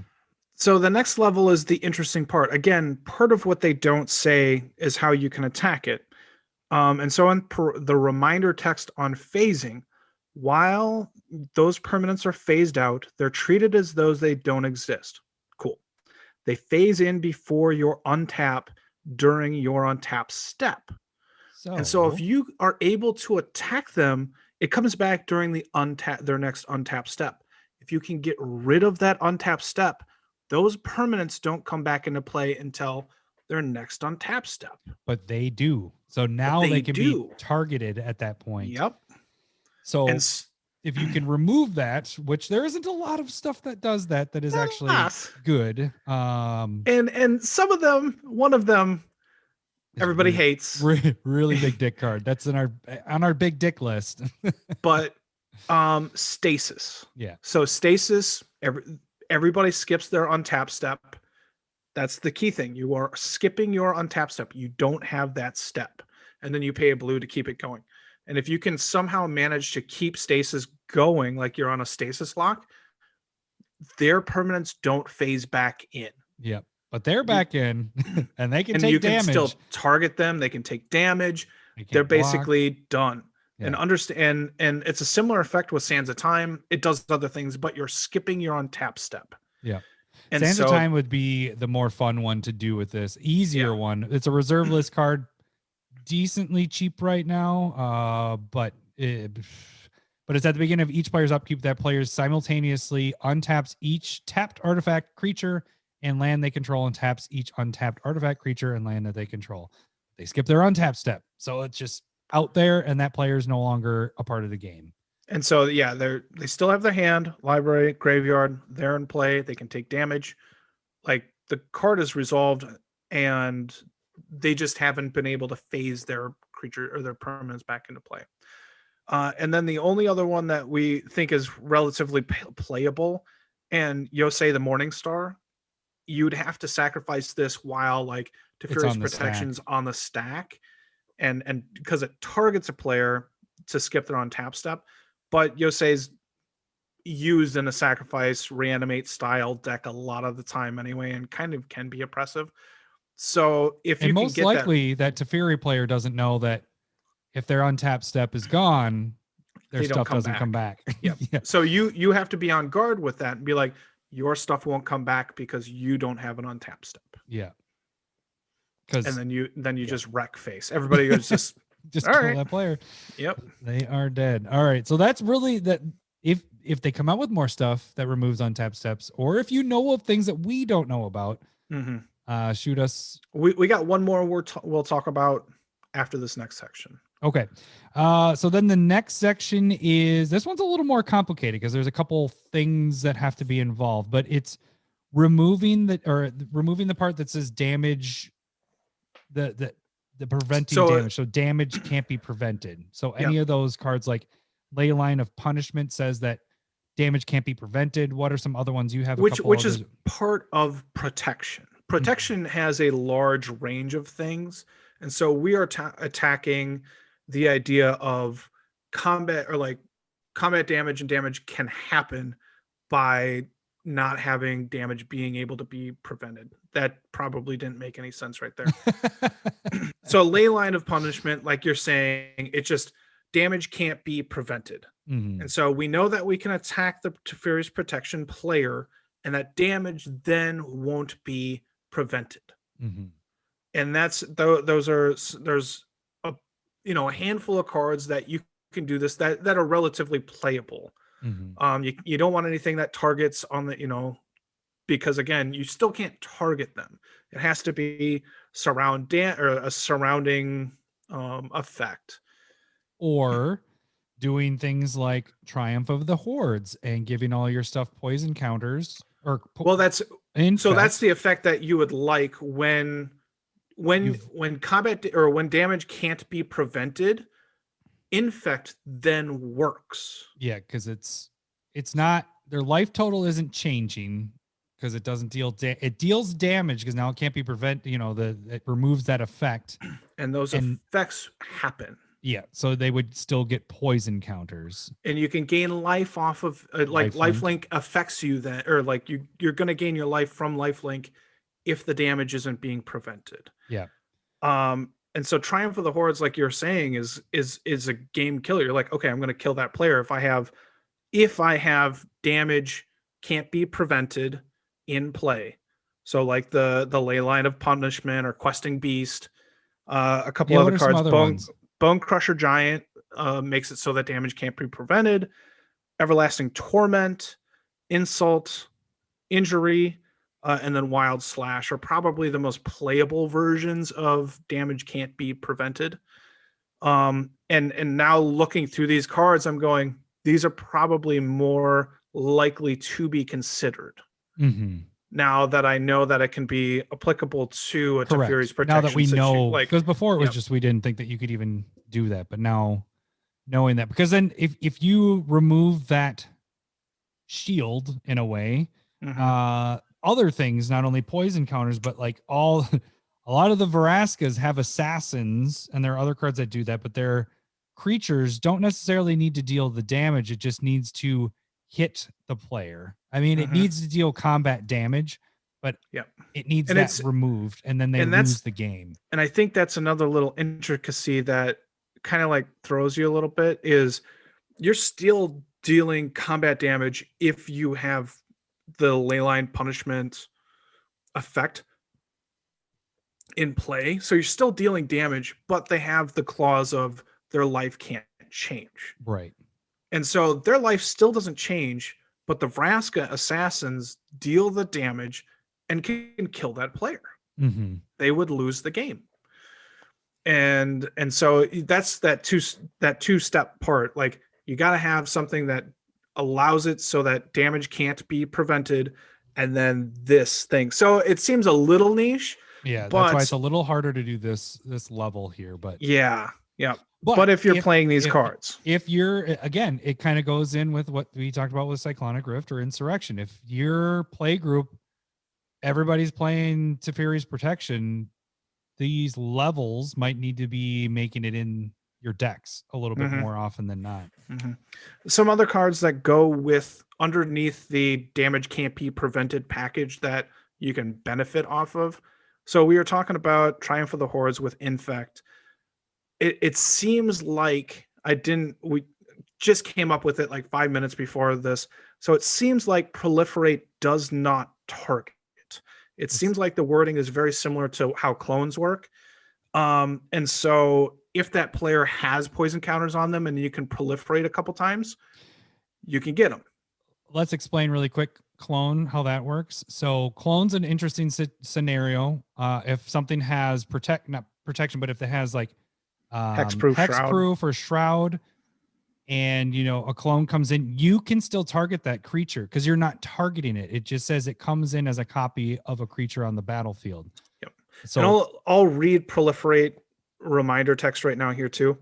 So the next level is the interesting part. Again, part of what they don't say is how you can attack it. And so on the reminder text on phasing, while those permanents are phased out, they're treated as though they don't exist. Cool. They phase in before your untap during your untap step. So if you are able to attack them, it comes back during their next untap step. If you can get rid of that untap step, those permanents don't come back into play until their next untap step. But they do. So now they can be targeted at that point. Yep. So if you can remove that, which there isn't a lot of stuff that does that is actually good. And some of them, one of them, everybody hates. Really big dick card. That's on our big dick list. But stasis. Yeah. So stasis, everybody skips their untap step. That's the key thing. You are skipping your untap step. You don't have that step. And then you pay a blue to keep it going. And if you can somehow manage to keep stasis going, like you're on a stasis lock, their permanents don't phase back in. Yep. But they're back in and they can take you damage. Can still target them. They can take damage. They're basically done. Yeah. And it's a similar effect with Sands of Time. It does other things, but you're skipping your untap step. Yeah. And Sands of Time would be the more fun one to do with this. Easier one. It's a reserve list card. Decently cheap right now. But it's at the beginning of each player's upkeep that players simultaneously untaps each tapped artifact, creature, and land they control, and taps each untapped artifact, creature, and land that they control. They skip their untap step. So it's just out there, and that player is no longer a part of the game. And so, yeah, they still have their hand, library, graveyard. They're in play. They can take damage. Like, the card is resolved, and they just haven't been able to phase their creature or their permanents back into play. And then the only other one that we think is relatively playable, and Yosei the Morningstar, you'd have to sacrifice this while like Teferi's protection's on the stack, and because it targets a player to skip their untap step, but Yosei's used in a sacrifice reanimate style deck a lot of the time anyway, and kind of can be oppressive. So if you most can get likely that Teferi player doesn't know that if their untap step is gone, their stuff doesn't come back. Yep. Yeah. So you have to be on guard with that and be like, your stuff won't come back because you don't have an untap step. Yeah. And then you just wreck face. Everybody goes just kill that player. Yep. They are dead. All right. So that's really that. If they come out with more stuff that removes untapped steps, or if you know of things that we don't know about, shoot us. We got one more we'll talk about after this next section. Okay. So then the next section is, this one's a little more complicated because there's a couple things that have to be involved, but it's removing the part that says damage, the preventing damage. So damage can't be prevented. So any of those cards like Leyline of Punishment says that damage can't be prevented. What are some other ones you have? Which is part of protection. Protection has a large range of things. And so we are attacking the idea of combat, or like combat damage, and damage can happen by not having damage being able to be prevented. That probably didn't make any sense right there. So Leyline of Punishment, like you're saying, it's just damage can't be prevented. And so we know that we can attack the Teferi's protection player, and that damage then won't be prevented. And there's a handful of cards that you can do this that are relatively playable. You don't want anything that targets on the, because again, you still can't target them. It has to be or a surrounding effect. Or doing things like Triumph of the Hordes and giving all your stuff poison counters that's the effect that you would like when combat or when damage can't be prevented. Infect then works. Yeah, because it's not, their life total isn't changing because it doesn't deal it deals damage because now it can't be prevented. It removes that effect, and those effects happen. Yeah, so they would still get poison counters, and you can gain life off of lifelink affects you then, or like you're going to gain your life from lifelink if the damage isn't being prevented. Yeah. And so Triumph of the Hordes, like you're saying, is a game killer. You're like, okay, I'm going to kill that player if I have damage can't be prevented in play. So like the Leyline of Punishment or Questing Beast, a couple other cards. Bonecrusher Giant makes it so that damage can't be prevented. Everlasting Torment, Insult, Injury, and then Wild Slash are probably the most playable versions of damage can't be prevented. And now looking through these cards, I'm going, these are probably more likely to be considered. Now that I know that it can be applicable to a Teferi's protection. Now that we know, because before it was just we didn't think that you could even do that, but now knowing that, because then if you remove that shield in a way, other things, not only poison counters, but like a lot of the Vraskas have assassins, and there are other cards that do that, but their creatures don't necessarily need to deal the damage. It just needs to hit the player. I mean, it needs to deal combat damage, but it needs that removed, and then they lose the game. And I think that's another little intricacy that kind of like throws you a little bit, is you're still dealing combat damage if you have the Leyline Punishment effect in play. So you're still dealing damage, but they have the clause of their life can't change. Right. And so their life still doesn't change, but the Vraska assassins deal the damage and can kill that player. They would lose the game. And so that's that two-step part. Like, you got to have something that allows it so that damage can't be prevented, and then this thing. So it seems a little niche. Yeah, that's why it's a little harder to do this level here. But yeah. But if you're playing these cards, if you're, again, it kind of goes in with what we talked about with Cyclonic Rift or Insurrection. If your play group, everybody's playing Teferi's Protection, these levels might need to be making it in your decks a little bit more often than not. Some other cards that go with underneath the damage can't be prevented package that you can benefit off of. So we were talking about Triumph of the Hordes with Infect. It seems like we just came up with it like 5 minutes before this. So it seems like Proliferate does not target. It seems like the wording is very similar to how clones work. And so if that player has poison counters on them and you can proliferate a couple times, you can get them. Let's explain really quick clone, how that works. So clone's an interesting scenario. If something has not protection, but if it has like hexproof or shroud, and a clone comes in, you can still target that creature because you're not targeting it. It just says it comes in as a copy of a creature on the battlefield. Yep. So and I'll read Proliferate reminder text right now here too.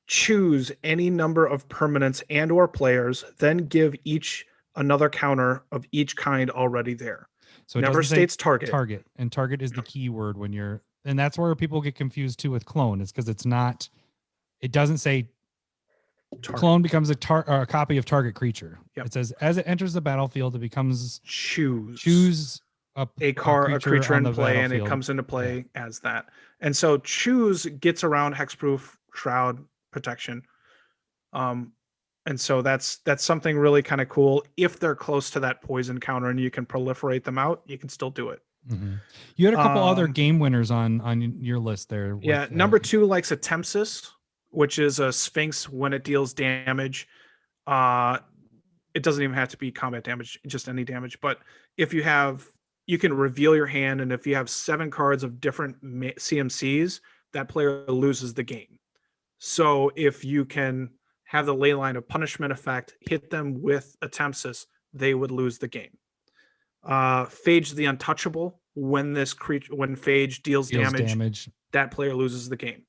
Choose any number of permanents and or players, then give each another counter of each kind already there. So it never states target. Target, and target is the key word when you're, and that's where people get confused too with clone. It's because it doesn't say target. Clone becomes a copy of target creature. Yep. It says as it enters the battlefield, it becomes choose a creature in play, and it comes into play as that. And so choose gets around hexproof, shroud, protection. And so that's something really kind of cool. If they're close to that poison counter and you can proliferate them out, you can still do it. You had a couple other game winners on your list there. Number 2 likes Atemsis, which is a Sphinx when it deals damage. it doesn't even have to be combat damage, just any damage. But if you have, you can reveal your hand, and if you have 7 cards of different CMCs, that player loses the game. So if you can have the Leyline of Punishment effect hit them with Atemsis, they would lose the game. Phage the Untouchable, when Phage deals damage, that player loses the game.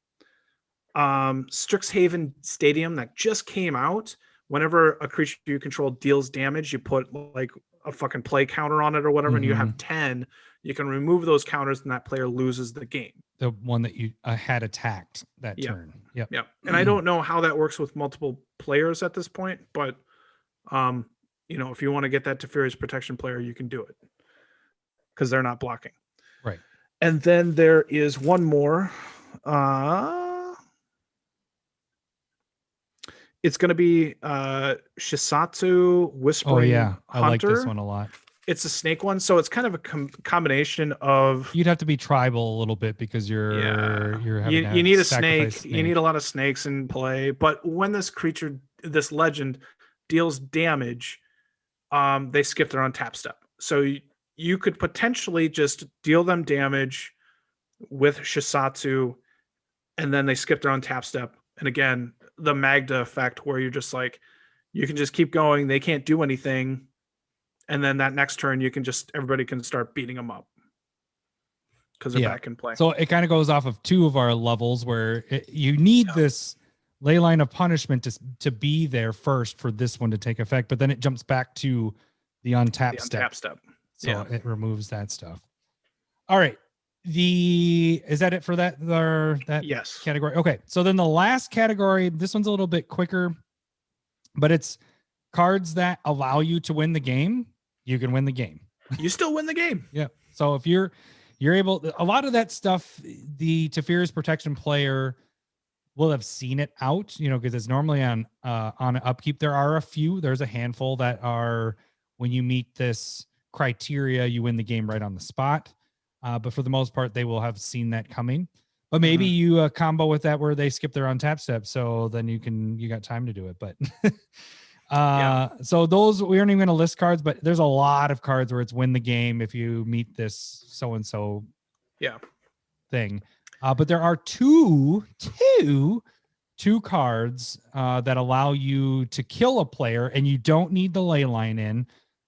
Strixhaven Stadium that just came out. Whenever a creature you control deals damage, you put like a fucking play counter on it or whatever, and you have 10. You can remove those counters, and that player loses the game. The one that you had attacked that turn. Yep. And I don't know how that works with multiple players at this point, but if you want to get that Teferi's Protection player, you can do it because they're not blocking. Right. And then there is one more. It's going to be Shisatsu Whispering Oh yeah, I Hunter. like this one a lot. It's a snake one, so it's kind of a combination of. You'd have to be tribal a little bit because you're having you need a sacrifice snake. You need a lot of snakes in play. But when this creature, this legend, deals damage, they skip their untap step. So you could potentially just deal them damage with Shisatsu, and then they skip their untap step. And again, the Magda effect, where you're just like, you can just keep going. They can't do anything. And then that next turn, everybody can start beating them up because they're back in play. So it kind of goes off of 2 of our levels where you need this Leyline of Punishment to be there first for this one to take effect, but then it jumps back to the untap step. So it removes that stuff. All right. Is that it for that yes category? Okay. So then the last category, this one's a little bit quicker, but it's cards that allow you to win the game. You can win the game. You still win the game. Yeah. So if you're able, a lot of that stuff, the Teferi's Protection player will have seen it out, because it's normally on upkeep. There are a few. There's a handful that are, when you meet this criteria, you win the game right on the spot. But for the most part, they will have seen that coming. But maybe you combo with that where they skip their untap step, so then you got time to do it. But so those, we aren't even going to list cards, but there's a lot of cards where it's win the game if you meet this so and so thing. But there are two cards that allow you to kill a player, and you don't need the ley line in.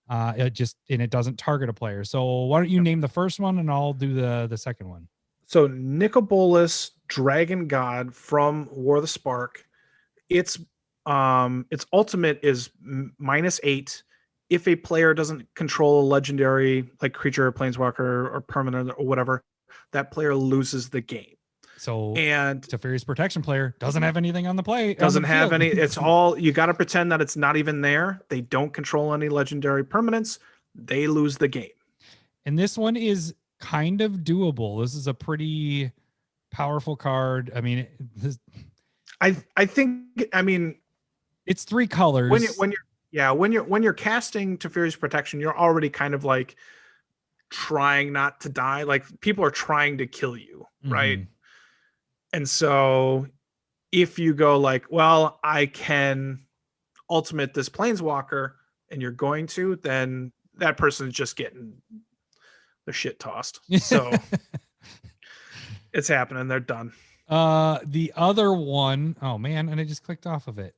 It doesn't target a player. So why don't you name the first one, and I'll do the second one. So Nicobolus Dragon God from War of the Spark. Its ultimate is -8. If a player doesn't control a legendary like creature or planeswalker or permanent or whatever, that player loses the game. So and Teferi's Protection player doesn't have anything on the play. Doesn't have any. It's all, you got to pretend that it's not even there. They don't control any legendary permanents. They lose the game. And this one is kind of doable. This is a pretty powerful card. I mean, I think it's 3 colors. When you're casting Teferi's Protection, you're already kind of like trying not to die. Like, people are trying to kill you, right? And so if you go like, well, I can ultimate this planeswalker, and you're going to, then that person is just getting their shit tossed. So it's happening. They're done. The other one, oh man, and I just clicked off of it.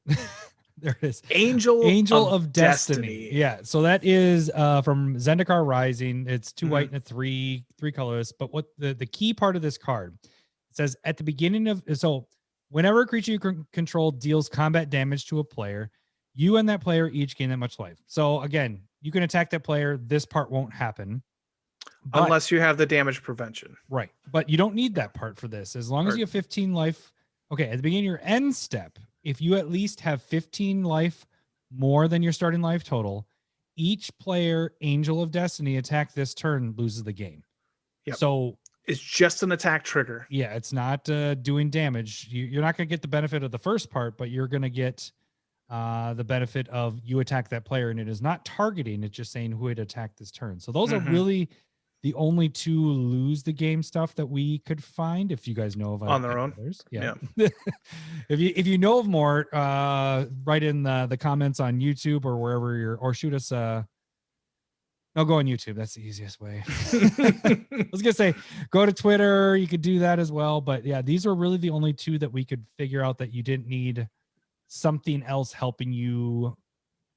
There it is. Angel of Destiny. Yeah. So that is from Zendikar Rising. It's 2 white and 3 colors. But what the key part of this card, it says at the beginning of, so whenever a creature you control deals combat damage to a player, you and that player each gain that much life. So again, you can attack that player. This part won't happen. Unless you have the damage prevention. Right. But you don't need that part for this. As long as you have 15 life. Okay. At the beginning of your end step, if you at least have 15 life more than your starting life total, each player, Angel of Destiny, attack this turn loses the game. Yep. So it's just an attack trigger. Yeah. It's not doing damage. You're not going to get the benefit of the first part, but you're going to get the benefit of you attack that player, and it is not targeting. It's just saying who had attacked this turn. So those are really the only 2 lose the game stuff that we could find. If you guys know of On their own. others, yeah. if you know of more, write in the comments on YouTube or wherever or shoot us. No, go on YouTube. That's the easiest way. I was gonna say go to Twitter. You could do that as well. But yeah, these are really the only 2 that we could figure out that you didn't need something else helping you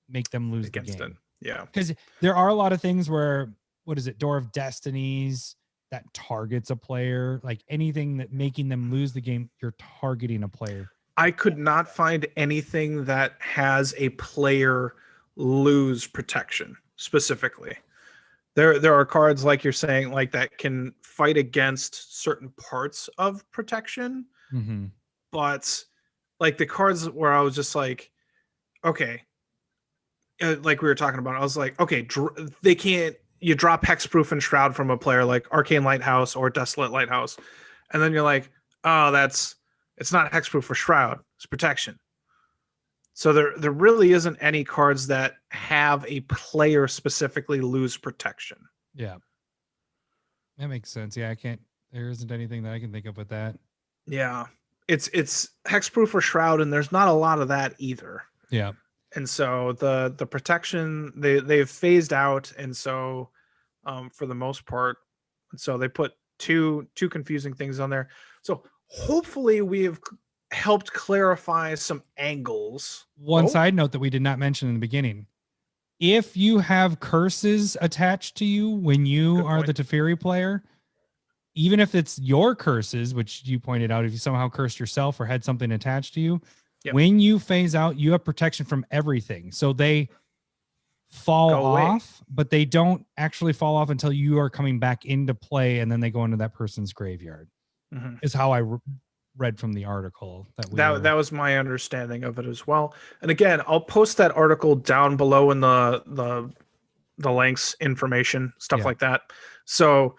make them lose the game. Yeah, because there are a lot of things where, what is it, Door of Destinies that targets a player, like anything that making them lose the game, you're targeting a player. I could not find anything that has a player lose protection specifically. There are cards, like you're saying, like that can fight against certain parts of protection, but like the cards where I was just like, okay, like we were talking about, I was like, okay, they can't. You drop Hexproof and Shroud from a player like Arcane Lighthouse or Desolate Lighthouse, and then you're like, oh, it's not Hexproof or Shroud, it's protection. So there really isn't any cards that have a player specifically lose protection. Yeah, that makes sense. Yeah, there isn't anything that I can think of with that. Yeah, it's Hexproof or Shroud, and there's not a lot of that either. Yeah. And so the protection they've phased out, and so for the most part, so they put two confusing things on there. So hopefully we've helped clarify some angles. One side note that we did not mention in the beginning: if you have curses attached to you when you are the Teferi player, even if it's your curses, which you pointed out, if you somehow cursed yourself or had something attached to you. Yep. When you phase out, you have protection from everything. So they fall off, but they don't actually fall off until you are coming back into play, and then they go into that person's graveyard. Is how I read from the article. That was my understanding of it as well. And again, I'll post that article down below in the links, information, stuff like that. So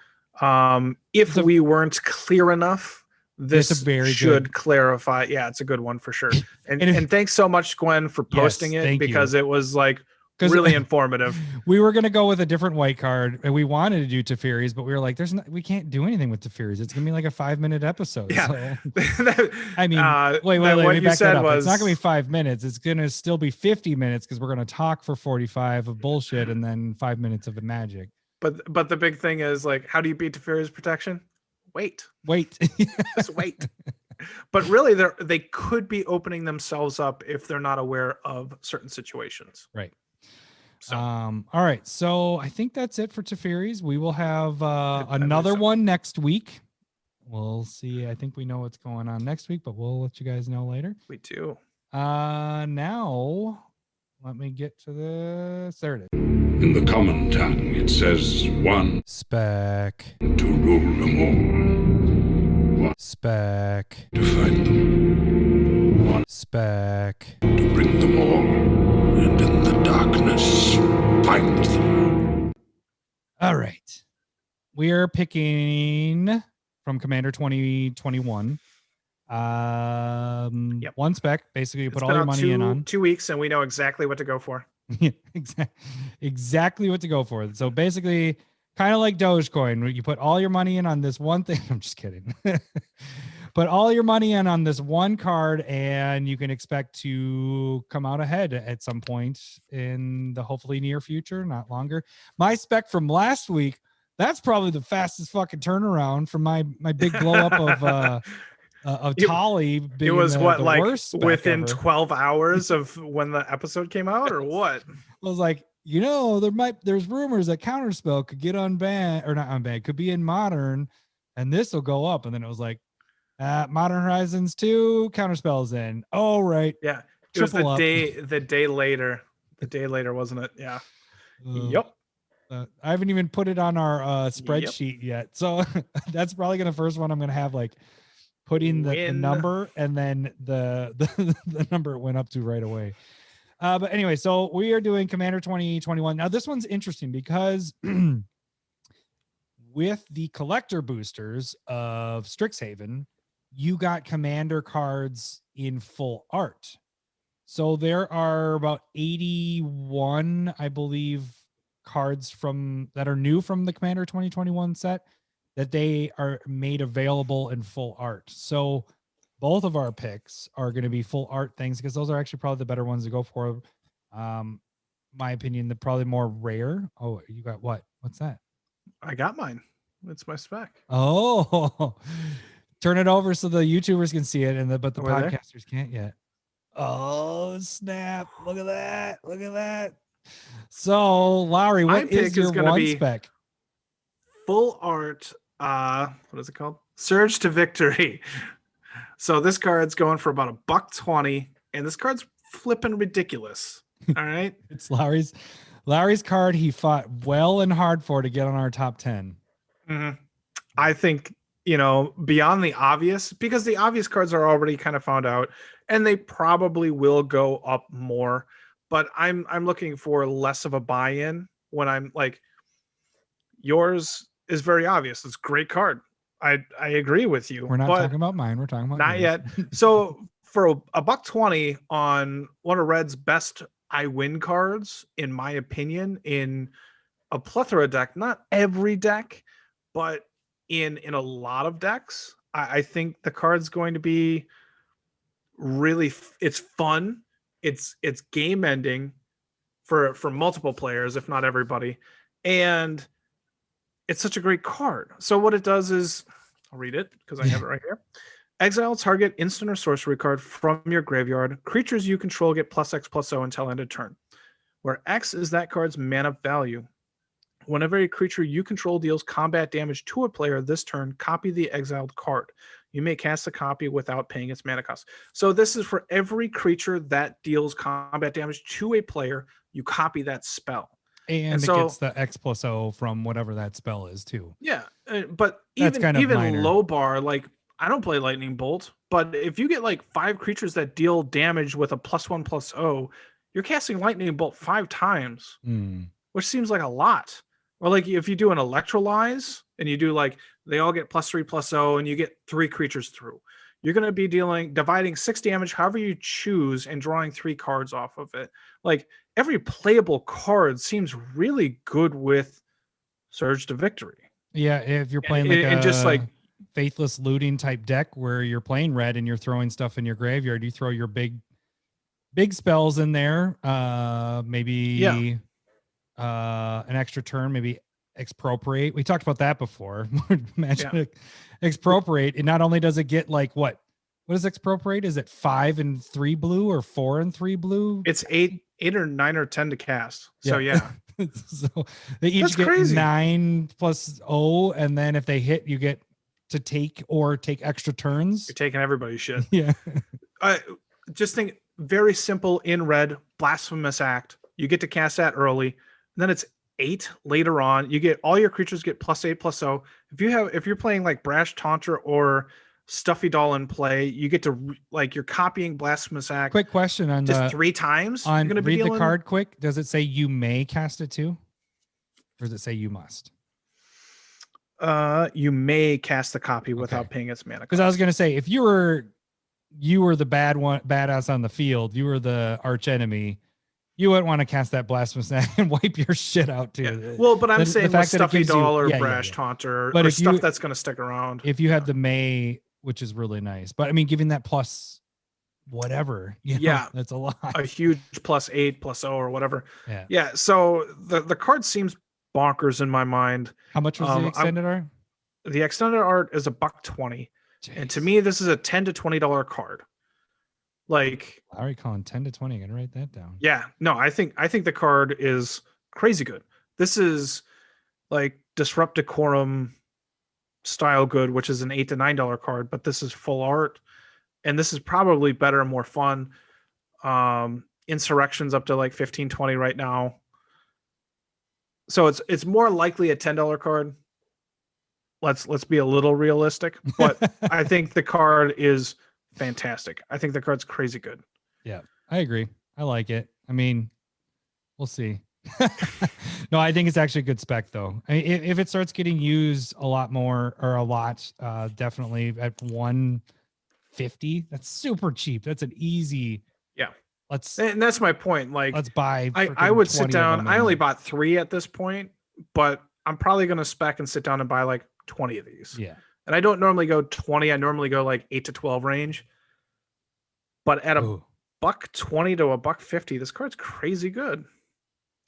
if we weren't clear enough, this should clarify. Yeah, it's a good one for sure. And thanks so much, Gwen, for posting it, because it was like really informative. We were going to go with a different white card, and we wanted to do Teferis, but we were like, we can't do anything with Teferis. It's going to be like a 5-minute episode. Yeah. So. I mean, wait, what you said was, it's not going to be 5 minutes. It's going to still be 50 minutes because we're going to talk for 45 of bullshit and then 5 minutes of the magic. But the big thing is, like, how do you beat Teferi's protection? Wait. Just wait. But really, they could be opening themselves up if they're not aware of certain situations. Right. So. All right. So I think that's it for Teferis. We will have another one next week. We'll see. I think we know what's going on next week, but we'll let you guys know later. We do. Now, let me get to this. There it is. In the common tongue, it says one spec to rule them all. One spec to fight them. One spec to bring them all. And in the darkness, find them. All right. We are picking from Commander 2021. One spec. Basically, you put all your money in on 2 weeks, and we know exactly what to go for. Yeah, exactly what to go for. So basically, kind of like Dogecoin, you put all your money in on this one thing. I'm just kidding. Put all your money in on this one card, and you can expect to come out ahead at some point in the hopefully near future, not longer. My spec from last week, that's probably the fastest fucking turnaround from my big blow up of Tolly. It was like within ever. 12 hours of when the episode came out, or what? I was like, there's rumors that Counterspell could get unbanned, or not unbanned, could be in Modern, and this will go up. And then it was like, Modern Horizons 2, Counterspell's in. Oh, right. Yeah. It was the day later. The day later, wasn't it? Yeah. Yep. I haven't even put it on our spreadsheet yet. So that's probably the first one I'm going to have, like, put in the number, and then the number it went up to right away. But anyway, so we are doing Commander 2021. Now this one's interesting because with the collector boosters of Strixhaven, you got commander cards in full art. So there are about 81, I believe, cards that are new from the Commander 2021 set that they are made available in full art. So both of our picks are going to be full art things because those are actually probably the better ones to go for. My opinion, they're probably more rare. Oh, you got what? What's that? I got mine. It's my spec. Oh, turn it over so the YouTubers can see it, but the podcasters can't yet. Oh, snap. Look at that. Look at that. So, Lowery, what is your one spec? Full art. What is it called? Surge to Victory. So this card's going for about $120, and this card's flipping ridiculous. All right. It's Lowery's card he fought well and hard for to get on our top 10. Mm-hmm. I think, beyond the obvious, because the obvious cards are already kind of found out, and they probably will go up more. But I'm looking for less of a buy-in when I'm like, yours is very obvious. It's a great card. I agree with you. We're not talking about mine. We're talking about not yours. yet. So for $120 on one of Red's best I win cards, in my opinion, in a plethora deck, not every deck, but in a lot of decks, I think the card's going to be really, it's fun. It's game ending for multiple players, if not everybody. And it's such a great card. So what it does is, I'll read it because I have it right here. Exile target instant or sorcery card from your graveyard. Creatures you control get +X/+0 until end of turn, where X is that card's mana value. Whenever a creature you control deals combat damage to a player this turn, copy the exiled card. You may cast a copy without paying its mana cost. So this is for every creature that deals combat damage to a player, you copy that spell. And it gets the X+0 from whatever that spell is too. Yeah, but even low bar, like I don't play Lightning Bolt, but if you get like 5 creatures that deal damage with a +1/+0, you're casting Lightning Bolt 5 times, which seems like a lot. Or like if you do an Electrolyze and you do like they all get +3/+0 and you get 3 creatures through, you're going to be dividing 6 damage however you choose and drawing 3 cards off of it. Like every playable card seems really good with Surge to Victory. Yeah, if you're playing and just like faithless looting type deck where you're playing red and you're throwing stuff in your graveyard, you throw your big spells in there, maybe an extra turn, maybe expropriate. We talked about that before. Imagine expropriate. And not only does it get like what is expropriate? Is it 5 and 3 blue or 4 and 3 blue? It's 8 or 9 or 10 to cast. So yeah. So they each get crazy. 9+0, and then if they hit, you get to take extra turns. You're taking everybody's shit. Yeah. Just think very simple in red, Blasphemous Act. You get to cast that early, and then it's 8 later on. You get all your creatures get +8/+0. If you're playing like Brash Taunter or Stuffy Doll in play, you get to you're copying Blasphemous Act. Quick question on just 3 times. You're gonna read the card quick. Does it say you may cast it too, or does it say you must? You may cast the copy without paying its mana. Because I was gonna say if you were the badass on the field, you were the arch enemy, you wouldn't want to cast that Blasphemous Act and wipe your shit out too. Yeah. Well, but I'm saying with Stuffy Doll or Brash Taunter, but stuff that's going to stick around. If you had the May, which is really nice, but I mean, giving that plus whatever, that's a lot. A huge +8/+0 or whatever. Yeah. Yeah. So the card seems bonkers in my mind. How much was the extended art? The extended art is $120. Jeez. And to me, this is a $10 to $20 card. Like Lowery calling 10 to 20. I'm gonna write that down. Yeah, no, I think the card is crazy good. This is like Disrupt Decorum style good, which is an $8 to $9 card, but this is full art, and this is probably better and more fun. Insurrection's up to like 15-20 right now, so it's more likely a $10 card. Let's be a little realistic, but I think the card is fantastic. I think the card's crazy good. Yeah, I agree. I like it. I mean, we'll see. No, I think it's actually a good spec though. I mean, if it starts getting used a lot more or a lot, definitely at 150, that's super cheap. That's an easy And that's my point. Like, let's buy. I would sit 20 of down. them I and- only bought 3 at this point, but I'm probably going to spec and sit down and buy like 20 of these. Yeah. And I don't normally go 20. I normally go like 8 to 12 range. But at Ooh. $120 to $150, this card's crazy good.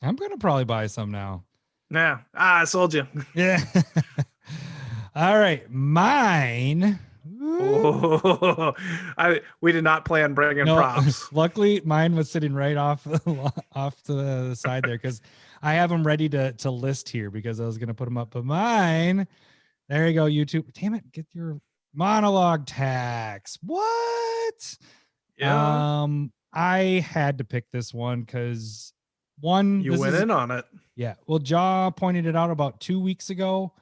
I'm gonna probably buy some now. Yeah. I sold you. Yeah. All right, mine. Oh, we did not plan bringing props. Luckily, mine was sitting right off to the side there because I have them ready to list here because I was gonna put them up. But mine, there you go, YouTube. Damn it, get your monologue tax. What? Yeah. I had to pick this one because you went in on it. Yeah. Well, Jaw pointed it out about 2 weeks ago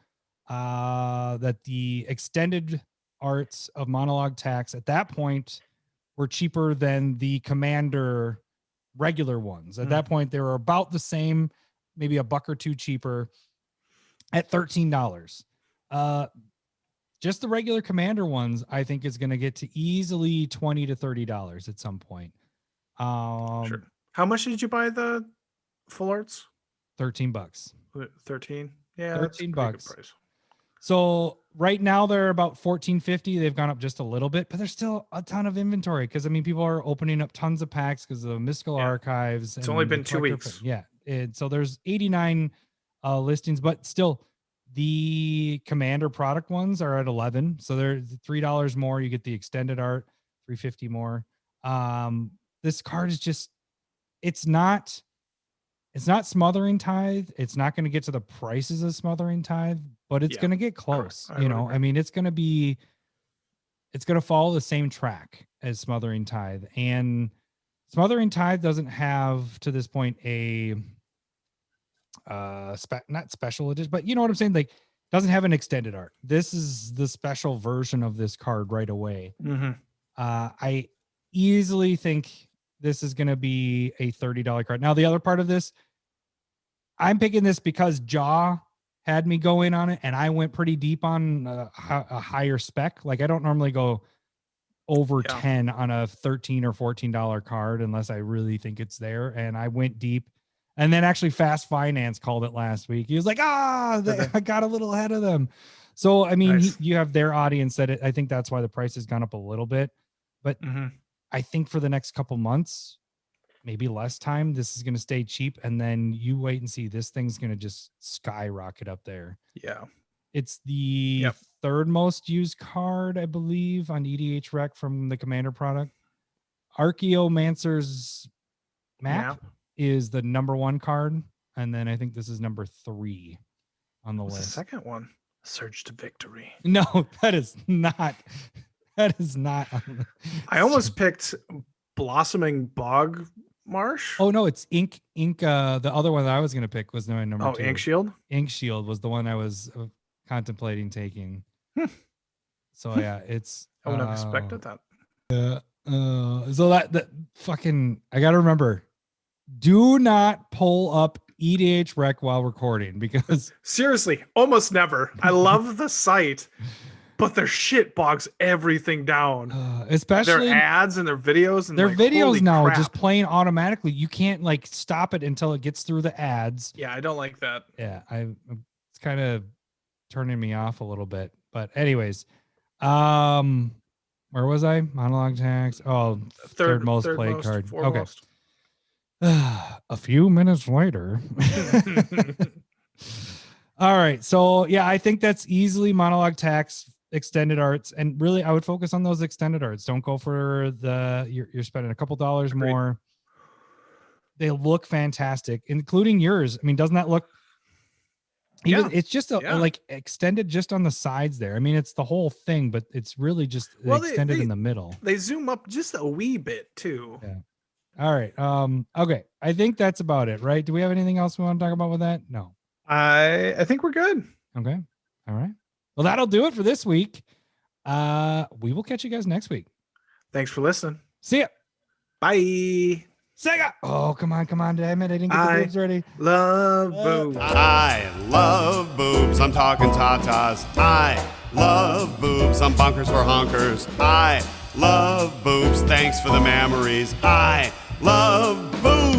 that the extended arts of monologue tax at that point were cheaper than the Commander regular ones. At that point, they were about the same, maybe $1 or $2 cheaper at $13. Just the regular Commander ones, I think, is going to get to easily $20 to $30 at some point. Sure. How much did you buy the full arts? $13. 13. Yeah, $13. That's a good price. So right now they're about $14.50. They've gone up just a little bit, but there's still a ton of inventory because I mean people are opening up tons of packs because of the mystical archives. It's only been 2 weeks. Yeah, so there's 89 listings, but still the Commander product ones are at 11. So they're $3 more. You get the extended art, $3.50 more. This card is just it's not Smothering Tithe. It's not going to get to the prices of Smothering Tithe, but it's going to get close. I mean, it's going to follow the same track as Smothering Tithe. And Smothering Tithe doesn't have to this point a not special edition, but you know what I'm saying? Like doesn't have an extended art. This is the special version of this card right away. I easily think this is going to be a $30 card. Now, the other part of this, I'm picking this because Jaw had me go in on it, and I went pretty deep on a higher spec. Like, I don't normally go over 10 on a $13 or $14 card unless I really think it's there. And I went deep. And then actually Fast Finance called it last week. He was like, I got a little ahead of them. So, I mean, you have their audience I think that's why the price has gone up a little bit. But I think for the next couple months, maybe less time, this is going to stay cheap. And then you wait and see. This thing's going to just skyrocket up there. Yeah. It's the third most used card, I believe, on EDH Rec from the Commander product. Archaeomancer's map is the #1 card. And then I think this is number 3 on the list. The second one, Surge to Victory. No, that is not. That is not. I almost picked Blossoming Bog Marsh. Oh no, it's Ink. The other one that I was going to pick was my number 2. Ink Shield. Ink Shield was the one I was contemplating taking. So yeah, it's. I wouldn't have expected that. So that fucking I got to remember. Do not pull up EDH Rec while recording because seriously, almost never. I love the site. But their shit bogs everything down. Especially their ads and their videos and their like, videos now crap. just playing automatically. You can't like stop it until it gets through the ads. Yeah, I don't like that. Yeah, it's kind of turning me off a little bit. But anyways, where was I? Monologue tax. Oh, third most played card. Foremost. Okay. A few minutes later. All right. So yeah, I think that's easily monologue tax. Extended arts, and really I would focus on those extended arts. Don't go for you're spending a couple dollars more. They look fantastic, including yours. I mean, doesn't that look it's just like extended just on the sides there. I mean, it's the whole thing, but it's really just extended in the middle. They zoom up just a wee bit too. Yeah. All right. Okay. I think that's about it, right? Do we have anything else we want to talk about with that? No. I think we're good. Okay. All right. Well, that'll do it for this week. We will catch you guys next week. Thanks for listening. See ya. Bye. Sega. Oh, come on. Damn it. I didn't get the boobs ready. Love boobs. I love boobs. I'm talking tatas. I love boobs. I'm bonkers for honkers. I love boobs. Thanks for the memories. I love boobs.